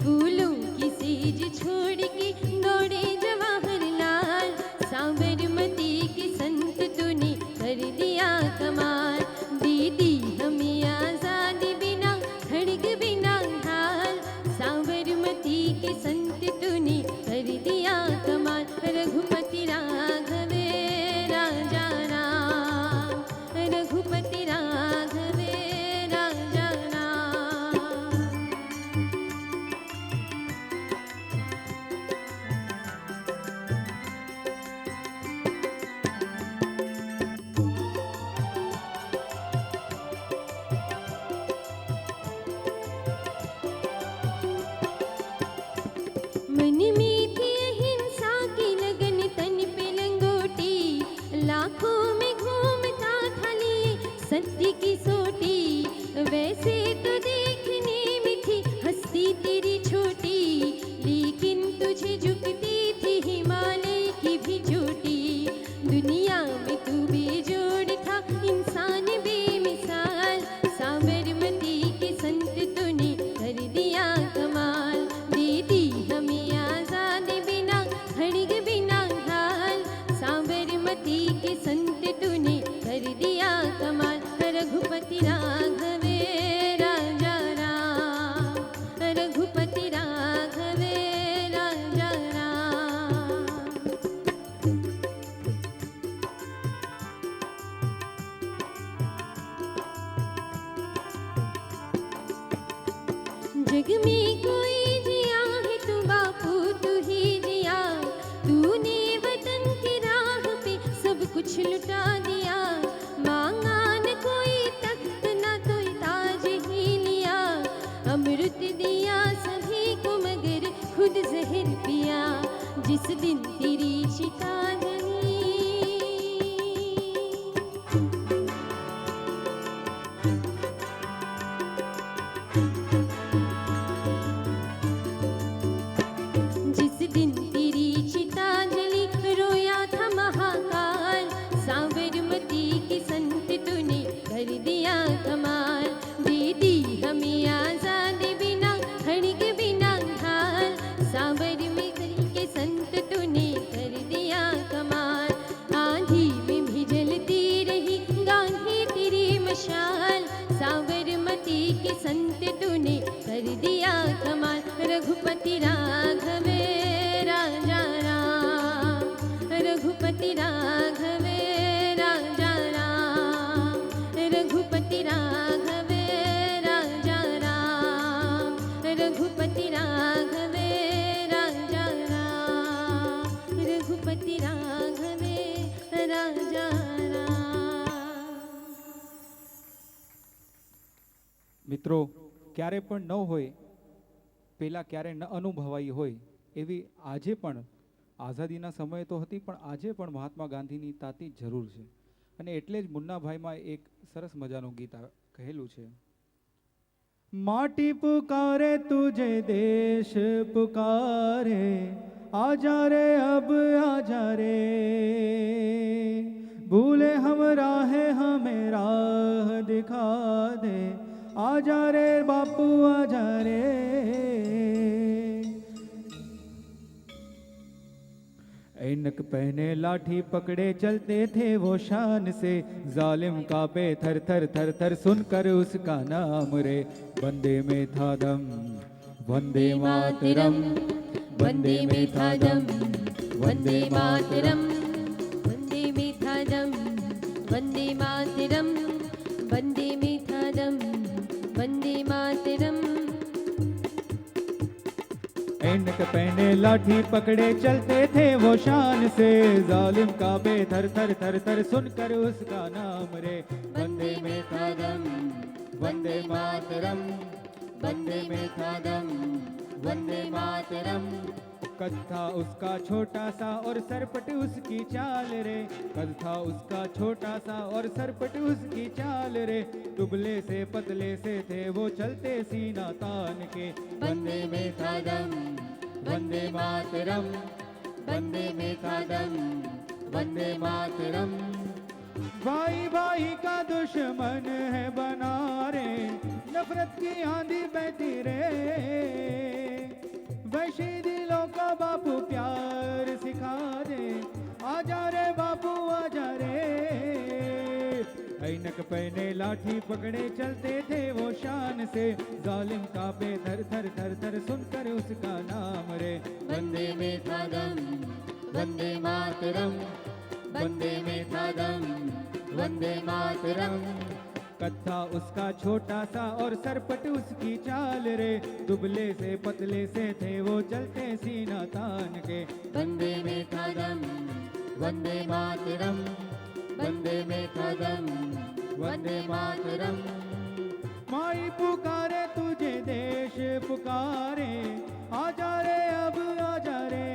फूलों की सेज छोड़ के दौड़े जवाहरलाल, साबरमती के संत तूने कर दिया कमाल। दीदी हमें आजादी बिना खड़ग बिना ढाल, साबरमती के संत तूने कर दिया कमाल। रघुपति राघवे राजा राम, रघुपति राघवे राजा राम। मन में थी अहिंसा की लगन, तन पे लंगोटी, लाखों में घूमता था लिए सत्य की सोटी। वैसे तो देखने में थी हस्ती तेरी छोटी, लेकिन तुझे झुकती थी हिमालय की भी चोटी। दुनिया में तू बेजोड़ था इंसान बेमिसाल, साबरमती के संत तूने कर दिया कमाल। दीदी हमें आजादी बिना खड़ग बिना ढाल, साबरमती के संत तूने कर दिया कमाल। रघुपति राघवे राजा राम, रघुपति राघवे राजा राम। जग में कोई जिया है तो बापू तू ही जिया, तूने वतन की राह पे सब कुछ लुटा दिया। मांगा न कोई तख्त न तो ताज ही लिया, अमृत दिया सभी को मगर खुद जहर पिया। जिस दिन तेरी चिता जली, जिस दिन तेरी चिता जली रोया था महाकाल, साबरमती के संत तूने कर दिया कमाल। दीदी हमें आजादी बिना खड़ग बिना ढाल, साबरमती के संत तूने कर दिया कमाल। आंधी में भी जलती रही गांधी तेरी मशाल, साबरमती के संत तूने कर दिया कमाल। रघुपति राघवे राजा राम, रघुपति राघवे राजा राम, रघुपति राघवे राजा राम, रघुपति राघवे राजा राम, रघुपति राघवे राजा राम। મિત્રો ક્યારે પણ ન હોય પહેલાં ક્યારે ન અનુભવાઈ હોય એવી આજે પણ આઝાદીના સમયે તો હતી, પણ આજે પણ મહાત્મા ગાંધીની તાતી જરૂર છે. અને એટલે જ મુન્નાભાઈમાં એક સરસ મજાનું ગીત કહેલું છે. माटी पुकारे तुझे देश पुकारे, आजा रे अब आजा रे, भूले हम राहे हमें राह दिखा दे, आजा रे बापू आजा रे। ऐनक पहने लाठी पकड़े चलते थे वो शान से, जालिम कांपे थर थर थर थर सुनकर उसका नाम रे। वंदे में था दम वंदे मातरम, वंदे में था दम वंदे मातरम, वंदे में था दम वंदे मातरम, वंदे में था दम वंदे मातरम। ऐनक पहने लाठी पकड़े चलते थे वो शान से, जालिम कांपे थर थर थर थर सुनकर उसका नाम रे। वंदे में था दम वंदे मातरम, वंदे में था दम वंदे मातरम, कद था उसका छोटा सा और सरपट उसकी चाल रे, कद था उसका छोटा सा और सरपट उसकी चाल रे, दुबले से पतले से थे वो चलते सीना तान के। वंदे में था दम, वंदे मातरम, वंदे में था दम, वंदे मातरम। भाई भाई का दुश्मन है बना रे, नफरत की आंधी बहती रे, वैशी दिलों का बापू प्यार सिखा दे, आजा रे बापू आजा रे। ऐनक पहने लाठी पकड़े चलते थे वो शान से, जालिम कांपे थर थर थर थर सुनकर उसका नाम रे। वंदे में था दम, वंदे मातरम, वंदे में था दम, वंदे मातरम। कद था उसका छोटा सा और सरपट उसकी चाल रे, दुबले से पतले से थे वो चलते सीना तान के। वंदे में था दम, वंदे मातरम, वंदे में था दम, वंदे मातरम। माई पुकारे तुझे देश पुकारे, आजा रे अब आजा रे,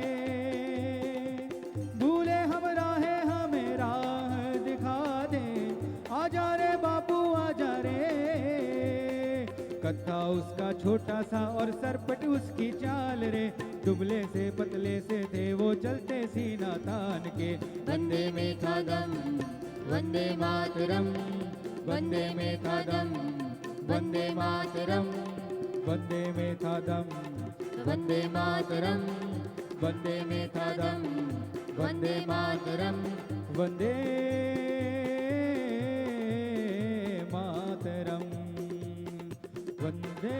भूले हम राहे हमें राह दिखा दे, आजा रे बापू आजा रे। कद था उसका छोटा सा और सरपट उसकी चाल रे, दुबले से पतले से थे वो चलते सीना तान के। वंदे में था दम, वंदे मातरम, वंदे में था दम, वंदे मातरम, वंदे में था दम, वंदे मातरम, वंदे में था दम, वंदे मातरम। वंदे मातरम, वंदे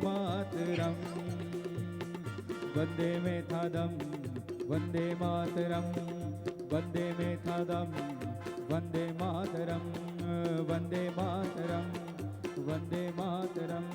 मातरम, वंदे में था दम, वंदे मातरम, वंदे में था दम, वंदे मातरम, वंदे मातरम, वंदे मातरम।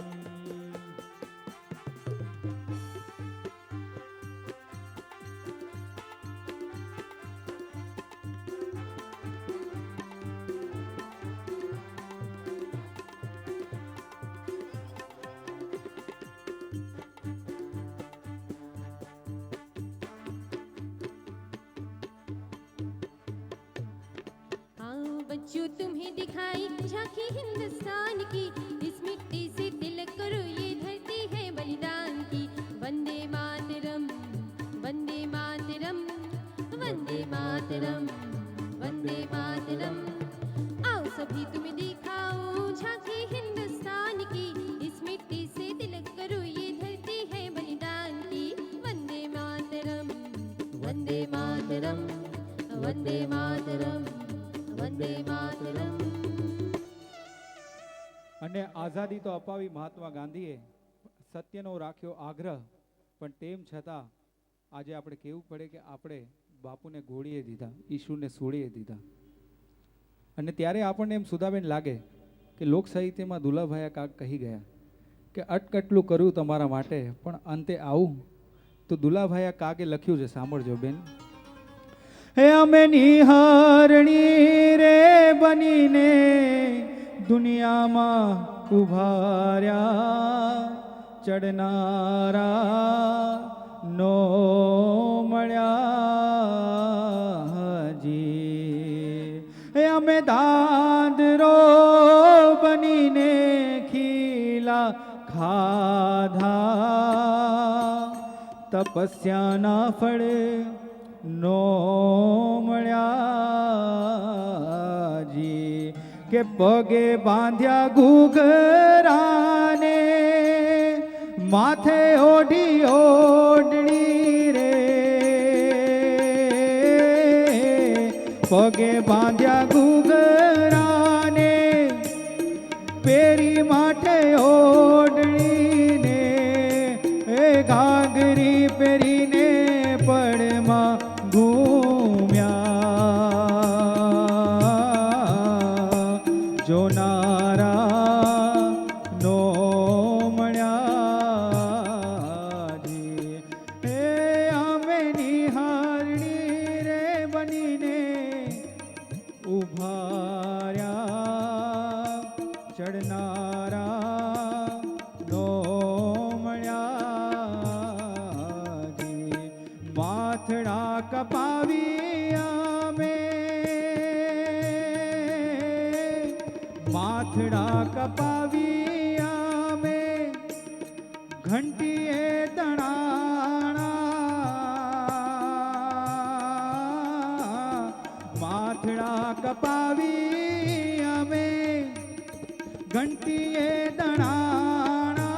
आओ बच्चों तुम्हें दिखाई झांकी हिंदुस्तान की, इस मिट्टी से तिलक करो ये धरती है बलिदान की। वंदे मातरम, वंदे मातरम, वंदे मातरम, वंदे मातरम। आओ सभी तुम्हें दिखाओ झांकी हिंदुस्तान की, इस मिट्टी से तिलक करो ये धरती है बलिदान की। वंदे मातरम, वंदे मातरम, वंदे मातरम, वंदे मातरम। અને આઝાદી તો અપાવી મહાત્મા ગાંધીએ, સત્યનો રાખ્યો આગ્રહ, પણ તેમ છતાં આજે આપણે કહેવું પડે કે આપણે બાપુને ગોળીએ દીધા, ઈશુને સોળીએ દીધા. અને ત્યારે આપણને એમ સુધાબેન લાગે કે લોક સાહિત્યમાં દુલાભાઈ કાક કહી ગયા કે અટકટલું કર્યું તમારા માટે પણ અંતે આવું. તો દુલાભાઈ કાકે લખ્યું છે, સાંભળજો બેન. હે અમે નિહારણી રે બનીને દુનિયામાં ઉભાર્યા, ચડનારા નો મળ્યા હજી. હે અમે દાદરો બનીને ખીલા ખાધા, તપસ્યાના ફળ નો મળ્યા જી. કે પગે બાંધ્યા ઘૂઘરાને, માથે ઓઢી ઓઢણી રે, પગે બાંધ્યા ઘૂઘરાને, પેરી માથે ઓઢણીને, એ ઘાઘરી પેરીને પડમાં ઘૂમ્યા. જોનારા નો મળ્યા જી. એ અમે નિહારણી રે બનીને ઉભાર્યા, ચડનારા નો મળ્યા કપાવી અમે, માથડા કપાવી અમે, ઘંટીએ દણાણા, માથડા કપાવી અમે, ઘંટીએ દણાણા,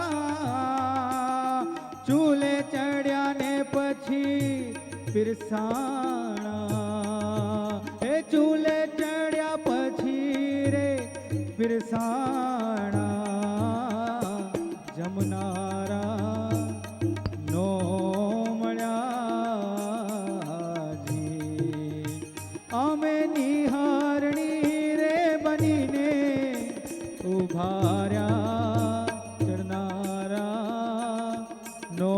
ચૂલે ચડ્યા ને પછી પીરસાણા, એ ચૂલે ચડ્યા પછી રે પીરસાણા, જમનારા નો મળ્યા જી, અમે નિહારણી રે બનીને ઉભા રહ્યા, ચડનારા નો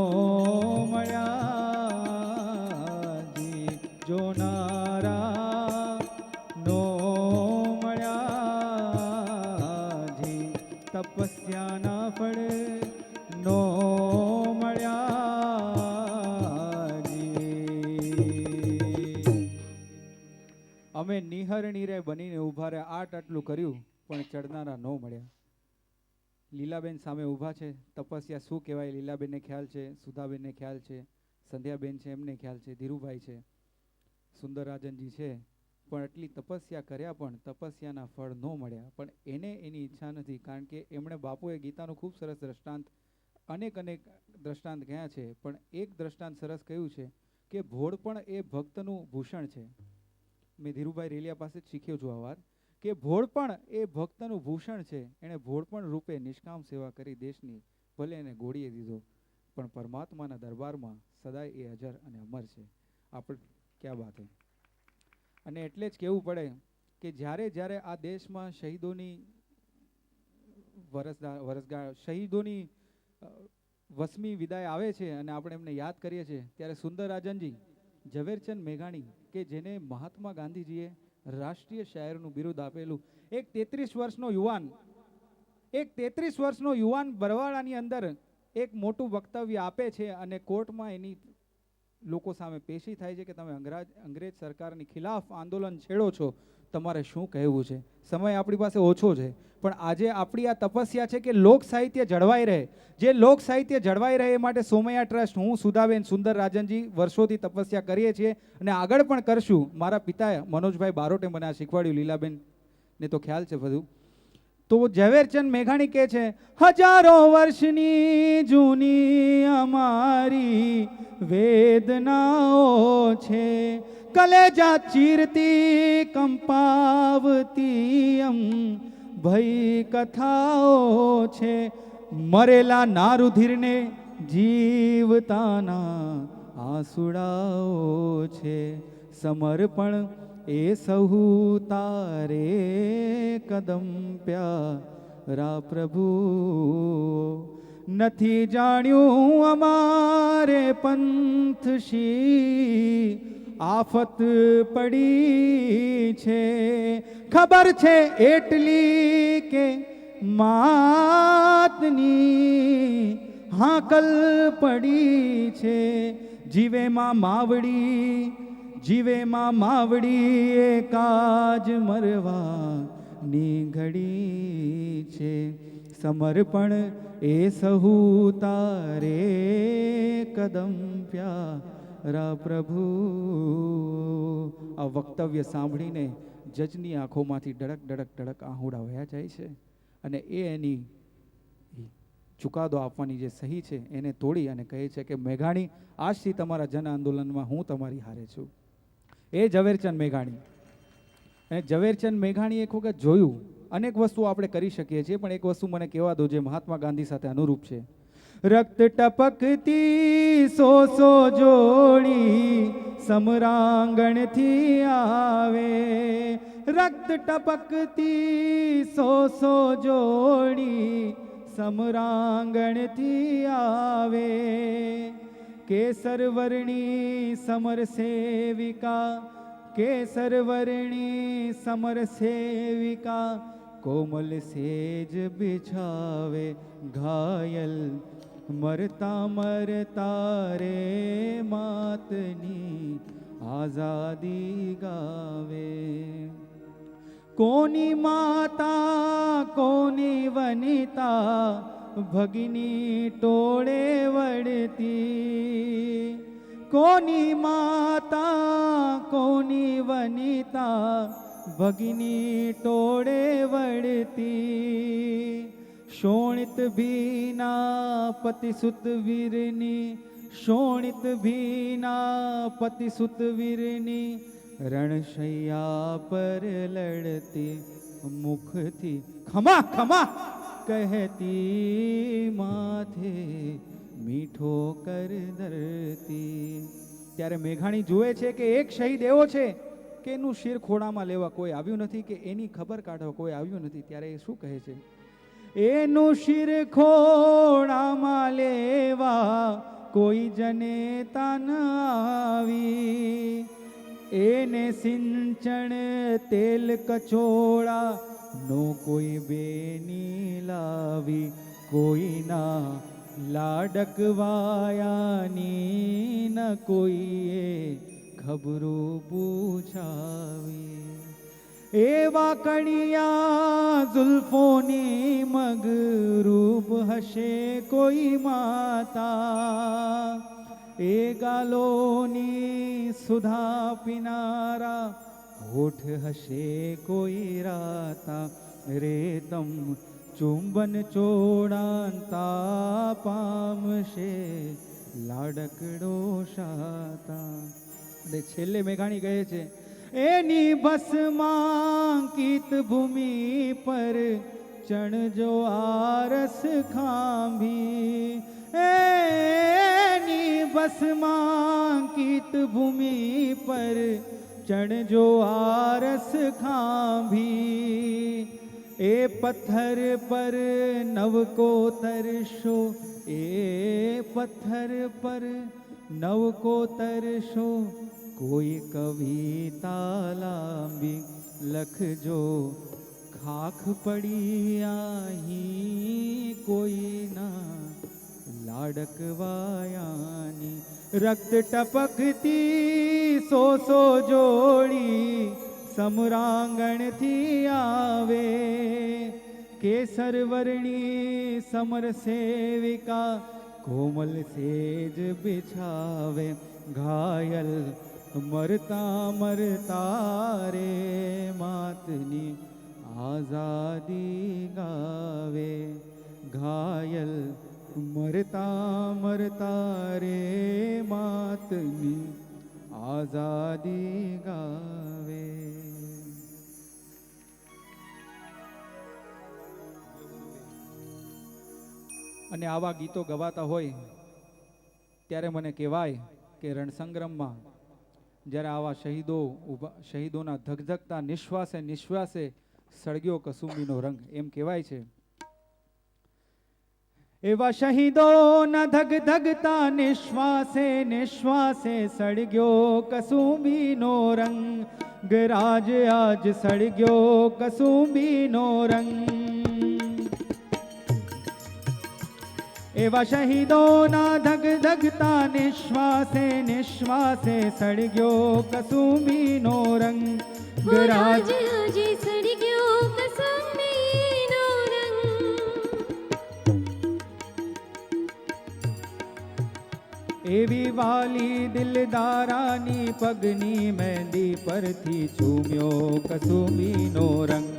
મળ્યા જી, જોનારા નો મળ્યા જી, તપસ્યાના ફળ નો મળ્યા જી. અમે નિહરણી રે બનીને ઉભા રહ્યા, આટલું કર્યું પણ ચડનારા ન મળ્યા. લીલાબેન સામે ઊભા છે. તપસ્યા શું કહેવાય લીલાબેનને ખ્યાલ છે, સુધાબેનને ખ્યાલ છે, સંધ્યાબેન છે એમને ખ્યાલ છે, ધીરુભાઈ છે, સુંદરરાજનજી છે. પણ એટલી તપસ્યા કર્યા પણ તપસ્યાના ફળ ન મળ્યા. પણ એને એની ઈચ્છા નથી, કારણ કે એમણે બાપુએ ગીતાનું ખૂબ સરસ દ્રષ્ટાંત, અનેક દ્રષ્ટાંત ગયા છે, પણ એક દ્રષ્ટાંત સરસ કહ્યું છે કે ભોળપણ એ ભક્તનું ભૂષણ છે. મેં ધીરુભાઈ રેલિયા પાસે જ શીખ્યો છું આ વાત, કે ભોળપણ એ ભક્તનું ભૂષણ છે. એણે ભોળપણ રૂપે નિષ્કામ સેવા કરી દેશની, ભલે એને ગોળીએ દીધો, પણ પરમાત્માના દરબારમાં સદાય એ અજર અને અમર છે. આપણે ક્યાં વાત હે. અને એટલે જ કહેવું પડે કે જ્યારે જ્યારે આ દેશમાં શહીદોની વરસગાંઠ, શહીદોની વસમી વિદાય આવે છે અને આપણે એમને યાદ કરીએ છીએ, ત્યારે સુંદરરાજનજી, ઝવેરચંદ મેઘાણી કે જેને મહાત્મા ગાંધીજીએ રાષ્ટ્રીય શાયરનું બિરુદ આપેલું, એક 33 વર્ષનો યુવાન બરવાડાની અંદર એક મોટું વક્તવ્ય આપે છે અને કોર્ટમાં એની લોકો સામે પેશી થાય છે કે તમે અંગ્રેજ સરકારની ખિલાફ આંદોલન છેડો છો, તમારે શું કહેવું છે. સમય આપણી પાસે ઓછો છે, પણ આજે આપણી આ તપસ્યા છે કે લોક સાહિત્ય જળવાઈ રહે. જે લોક સાહિત્ય જળવાઈ રહે એ માટે સોમૈયા ટ્રસ્ટ, હું, સુધાબેન, સુંદરરાજનજી વર્ષોથી તપસ્યા કરીએ છીએ અને આગળ પણ કરશું. મારા પિતાએ મનોજભાઈ બારોટે મને આ શીખવાડ્યું, લીલાબેન ને તો ખ્યાલ છે બધું. તો ઝવેરચંદ મેઘાણી કહે છે, હજારો વર્ષની જૂની અમારી વેદનાઓ છે, કલેજા ચીરતી કંપાવતી ભય કથાઓ છે, મરેલા નારુધિરને જીવતાના આંસુડાઓ છે, સમર્પણ એ સહુ તારે કદમ પ્યારા પ્રભુ, નથી જાણ્યું અમારે પંથ શી આફત પડી છે, ખબર છે એટલી કે માતની હાકલ પડી છે, જીવે માં માવડી એ કાજ મરવાની ઘડી છે, સમર્પણ એ સહુ તારે કદમ પ્યારા પ્રભુ. આ વક્તવ્ય સાંભળીને જજની આંખોમાંથી ડળક ડળક ડળક આહુડા વહ્યા જાય છે અને એની ચુકાદો આપવાની જે સહી છે એને તોડી અને કહે છે કે મેઘાણી, આજથી તમારા જન આંદોલનમાં હું તમારી હારે છું. એ ઝવેરચંદ મેઘાણી. અને ઝવેરચંદ મેઘાણી એક વખત જોયું, અનેક વસ્તુઓ આપણે કરી શકીએ છીએ, પણ એક વસ્તુ મને કહેવા દો જે મહાત્મા ગાંધી સાથે અનુરૂપ છે. રક્ત ટપકતી સો જોડી સમરાંગણથી આવે, રક્ત ટપકતી સો જોડી સમરાંગણથી આવે, કેસરવર્ણી સમર સેવિકા, કેસરવર્ણી સમર સેવિકા, કોમલ સેજ બિછાવે ઘાયલ, મરતા મરતા રે માતની આઝાદી ગાવે. કોની માતા કોની વનિતા ભગિની ટોળે વળતી. કોની માતા કોની વનિતા ભગિની ટોળે વળતી. શોણિત ભીના પતિસુત વીરની શોણિત ભીના પતિસુત વીરની રણશૈયા પર લડતી. મુખથી ખમા ખમા કહેતી માથે મીઠો કર ધરતી. ત્યારે મેઘાણી જુએ છે કે એક શહીદ એવો છે કે એનું શિર ખોડામાં લેવા કોઈ આવ્યું નથી, કે એની ખબર કાઢવા કોઈ આવ્યું નથી. ત્યારે એ શું કહે છે? એનું શિર ખોડામાં લેવા કોઈ જનેતા ન આવી. એને સિંચણ તેલ કચોળા નો કોઈ બેની લાવી. કોઈના લાડકવાયાની ન કોઈએ ખબરો પૂછાવી. એવા કણિયા ઝુલ્ફોની મગરૂપ હશે કોઈ માતા. એ ગાલોની સુધા પીનારા હોઠ હશે કોઈ રાતા. રેતમ ચુંબન ચોડાંતા પામશે લાડકડો શાતા. અને છેલ્લે મેઘાણી કહે છે એની ભસ્માંકિત ભૂમિ પર ચણજો આરસ ખાંભી. એની ભસ્માંકિત ભૂમિ પર ચણજો આરસ ખાંભી. એ પથ્થર પર નવકો તરશો. એ પથ્થર પર નવકો તરશો. કોઈ કવિતા લાંબી લખજો. ખાખ પડી આહી કોઈના લાડકવાયાની. રક્ત ટપકતી સો જોડી સમરાંગણથી આવે. કેસર વર્ણી સમર સેવિકા કોમલ સેજ બિછાવે. ઘાયલ મરતા મરતા રે માતની આઝાદી ગાવે. ઘાયલ મરતા મરતા રે માતની આઝાદી ગાવે. અને આવા ગીતો ગવાતા હોય ત્યારે મને કહેવાય કે રણસંગ્રામમાં જ્યારે આવા શહીદોના ધગધગતા નિશ્વાસે નિશ્વાસે સળગ્યો કસુંબીનો રંગ, એમ કહેવાય છે. એવા શહીદોના ધગધગતા નિશ્વાસે નિશ્વાસે સળગ્યો કસુંબીનો રંગ. રાજ આજ સળગ્યો કસુંબીનો રંગ. એવા શહીદોના ધગધગતા નિશ્વાસે નિશ્વાસે સળગ્યો કસુંબીનો રંગ. રાજ આજે સળગ્યો કસુંબીનો રંગ. એવી વાલી દિલદારાની પગની મહેંદી પરથી ચૂમ્યો કસુંબીનો રંગ.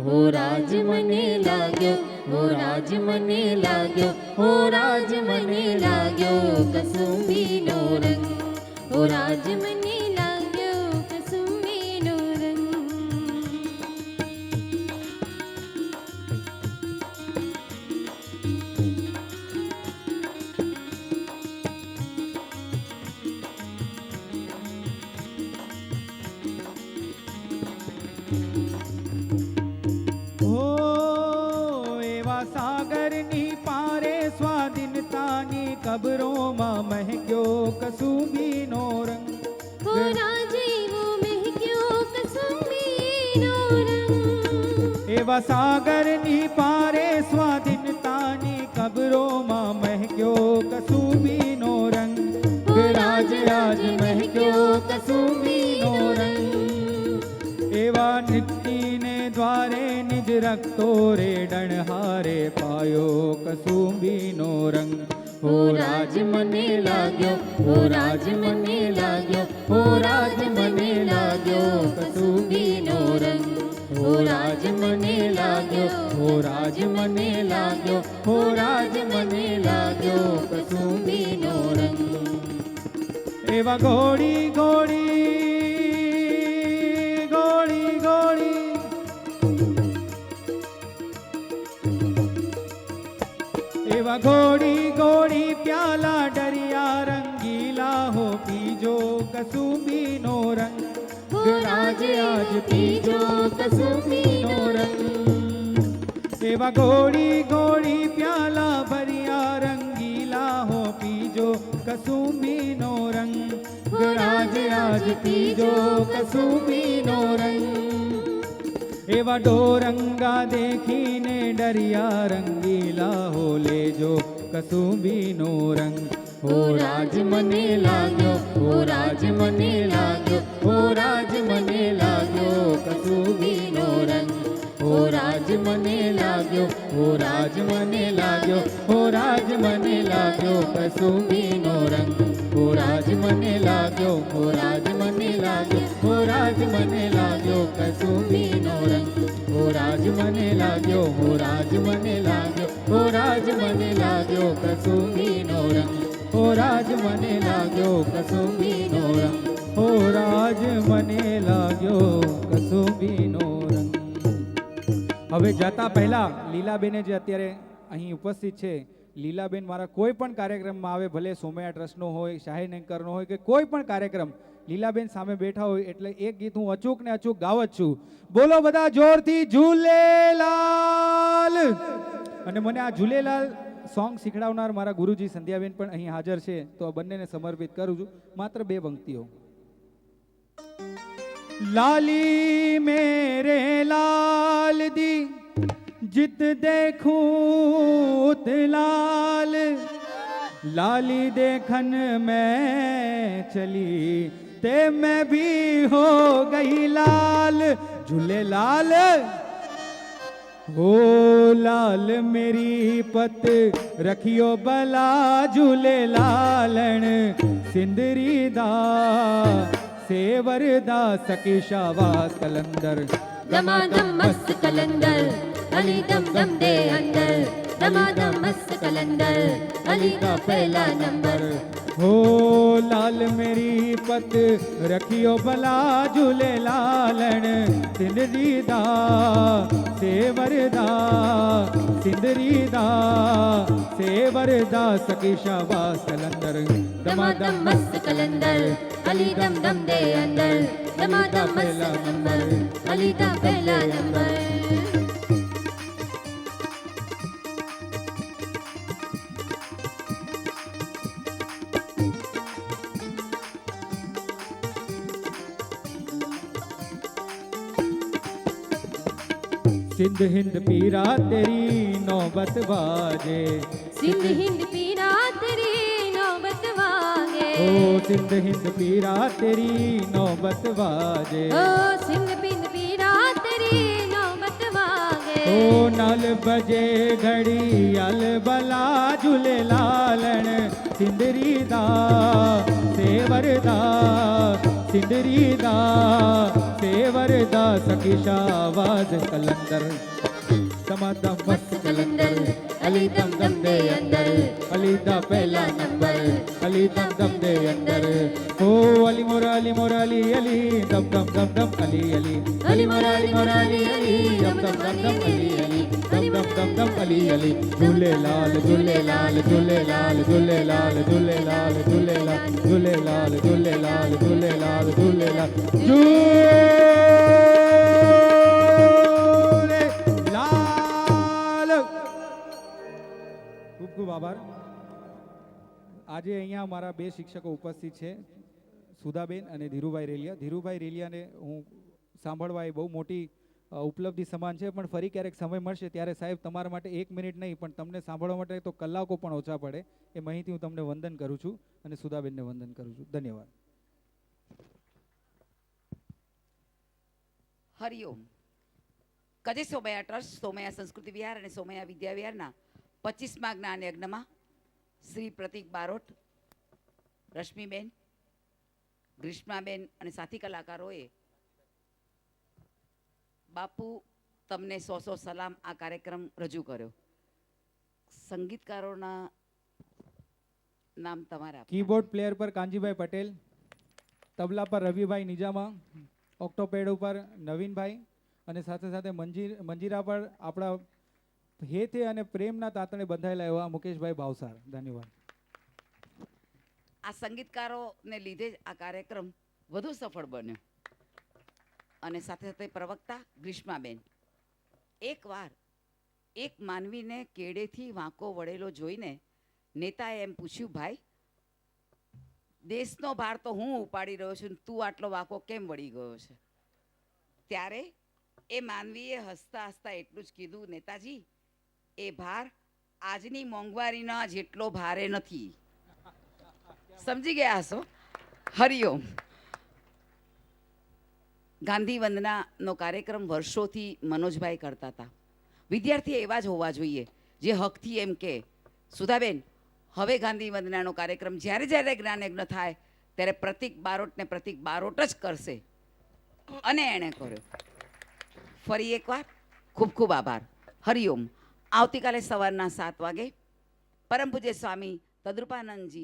હો રાજ મને લાગ્યો, હો રાજ મને લાગ્યો, હો રાજ મને લાગ્યો કસુંબીનો રંગ. હો રાજ મને લાગ્યો કસુંબીનો રંગ. સાગરની પારે સ્વાધીનતાની કબરોમાં મહેક્યો કસુંબીનો રંગ. હો રાજ એવો મહેક્યો કસુંબીનો રંગ. એવા સાગરની પારે સ્વાધીનતાની કબરોમાં મહેક્યો કસુંબીનો રંગ. રાજ રાજ મહેક્યો કસુંબી રખતો રે ડણહારે પાયો કસુંબીનો રંગ હો રાજ મને લાગ્યો હો રાજ મને લાગ્યો હો રાજ મને લાગ્યો કસુંબીનો રંગ હો રાજ મને લાગ્યો હો રાજ મને લાગ્યો હો રાજ મને લાગ્યો કસુંબીનો રંગ એવા ઘોડી ઘોડી ઘોડી ઘોડી એવા ઘોડી ઘોડી પ્યાલા ડરિયા રંગીલા હો પીજો કસુંબીનો રંગ રાજ આજ પીજો કસુંબીનો રંગ એવા ઘોડી ઘોડી પ્યાલા ભરિયા રંગીલા હો પીજો કસુંબીનો રંગ રાજ આજ પીજો કસુંબીનો રંગ એવા ડોરંગા દેખીને ડરિયા રંગીલા હો લેજો કસુંબીનો રંગ હો રાજ મને લાગ્યો હો રાજ મને લાગ્યો હો રાજ મને લાગ્યો કસુંબીનો રંગ હો રાજ મને લાગ્યો હો રાજ મને લાગ્યો હો રાજ મને લાગ્યો કસુંબીનો રંગ હો રાજ મને લાગ્યો હો રાજ મને લાગ્યો હો રાજ મને લાગ્યો કસુંબીનો રંગ હો રાજ મને લાગ્યો હો રાજ મને લાગ્યો હો રાજ મને લાગ્યો કસુંબીનો રંગ હો રાજ મને લાગ્યો કસુંબીનો રંગ હો રાજ મને લાગ્યો કસુંબીનો રંગ હવે જતા પહેલા લીલાબેને જે અત્યારે અહીં ઉપસ્થિત છે લીલાબેન મારા કોઈ પણ કાર્યક્રમમાં આવે ભલે સોમૈયા ટ્રસ્ટનો હોય શાહીન એન્કરનો હોય કે કોઈ પણ કાર્યક્રમ લીલાબેન સામે બેઠા હોય એટલે એક ગીત હું અચૂક ને અચૂક ગાવ જ છું બોલો બધા જોરથી ઝૂલેલાલ અને મને આ ઝૂલેલાલ સોંગ શીખડાવનાર મારા ગુરુજી સંધ્યાબેન પણ અહીં હાજર છે તો આ બંનેને સમર્પિત કરું છું માત્ર બે પંક્તિઓ लाली मेरे लाल दी जित देखूं उत लाल लाली देखन मैं चली ते मैं भी हो गई लाल झूले लाल हो लाल मेरी पत रखियो बला झूले लालण सिंदरी दा सेवर दा सकीशावास कलंदर दमादम मस्त कलंदर अली दम दम दे अंदर दमादम मस्त कलंदर अली का पहला नंबर हो लाल मेरी पत रखियो भला झूले लालण सिंदरी दा सेवर दा सिंदरी दा सेवर दा सकीशावास कलंदर दमादम मस्त कलंदर अली दम दम दे अंदर दमादम मस्त नंबर अली का पहला नंबर सिंध हिंद पीरा तेरी नौबत बाजे सिंध हिंद पीरा तेरी नौबत वागे ओ सिंध हिंद पीरा तेरी नौबत बाजे ओ सिंध बिंद पीरा तेरी नौबत वागे ओ नल बजे घड़ी अल बला झूले लालण सिंदरी दा सेवर दा सिंदरी दा सेवर दा सकीशा आवाज कलंदर दमादम मस्त कलंदर अली दम दम दे अंदर अली दा पहला नंबर अली दम दम दे अंदर ओ अली मोरा अली मोरा अली अली दम दम दम दम अली अली अली मोरा अली मोरा अली अली दम दम दम दम अली अली दम दम दम दम अली अली झूले लाल झूले लाल झूले लाल झूले लाल झूले लाल झूले लाल झूले लाल झूले लाल झूले लाल झूले लाल झूले લાલ ખૂબ ખૂબ આભાર આજે અહીંયા મારા બે શિક્ષકો ઉપસ્થિત છે સુધાબેન અને ધીરુભાઈ રેલિયા ધીરુભાઈ રેલિયાને હું સાંભળવા એ બહુ મોટી ઉપલબ્ધિ સમાન છે પણ ફરી ક્યારેક સમય મળશે ત્યારે સાહેબ તમારા માટે 1 મિનિટ નહીં પણ તમને સાંભળવા માટે તો કલાકો પણ ઓછા પડે એ માહિતી હું તમને વંદન કરું છું અને સુધાબેનને વંદન કરું છું ધન્યવાદ હરિઓમ કજે સોમયા ટ્રસ્ટ, સોમયા સંસ્કૃતિ વિહાર અને સોમયા વિદ્યા વિહારના 25મા જ્ઞાન યજ્ઞમાં શ્રી પ્રતિક બારોટ, રશ્મિબેન, ગ્રીષ્માબેન અને સાથી કલાકારોએ બાપુ તમને 100 સલામ આ કાર્યક્રમ રજૂ કર્યો. સંગીતકારોના નામ તમારા આપવાના. કીબોર્ડ પ્લેયર પર કાંજીભાઈ પટેલ, તબલા પર રવિભાઈ નિજામા, ઓક્ટોપેડ ઉપર નવીનભાઈ અને સાથે સાથે મંજીરા પર આપણા હેતે અને પ્રેમના તાતણે બંધાયેલા એવા મુકેશભાઈ ભાવસાર. ધન્યવાદ. આ સંગીતકારોને લીધે જ આ કાર્યક્રમ વધુ સફળ બન્યો. અને સાથે સાથે પ્રવક્તા ગ્રીષ્માબેન. એકવાર એક માનવીને કેડેથી વાંકો વળેલો જોઈને નેતાએ એમ પૂછ્યું, ભાઈ દેશનો ભાર તો હું ઉપાડી રહ્યો છું, તું આટલો વાંકો કેમ વળી ગયો છે? ત્યારે એ માનવીએ હસતા હસતા એટલું જ કીધું, નેતાજી એ ભાર આજની મોંઘવારીના જેટલો ભારે નથી. સમજી ગયા હશો? હરિઓમ. ગાંધી વંદનાનો કાર્યક્રમ વર્ષોથી મનોજભાઈ કરતા હતા. વિદ્યાર્થી એવા જ હોવા જોઈએ જે હકથી એમ કે, સુધાબેન હવે ગાંધી વંદનાનો કાર્યક્રમ જ્યારે જ્યારે જ્ઞાનયજ્ઞ થાય ત્યારે પ્રતિક બારોટ જ કરશે, અને એણે કર્યો. ફરી એકવાર ખૂબ ખૂબ આભાર. હરિઓમ. આવતીકાલે સવારના 7 વાગે પરમ પૂજ્ય સ્વામી તદ્રુપાનંદજી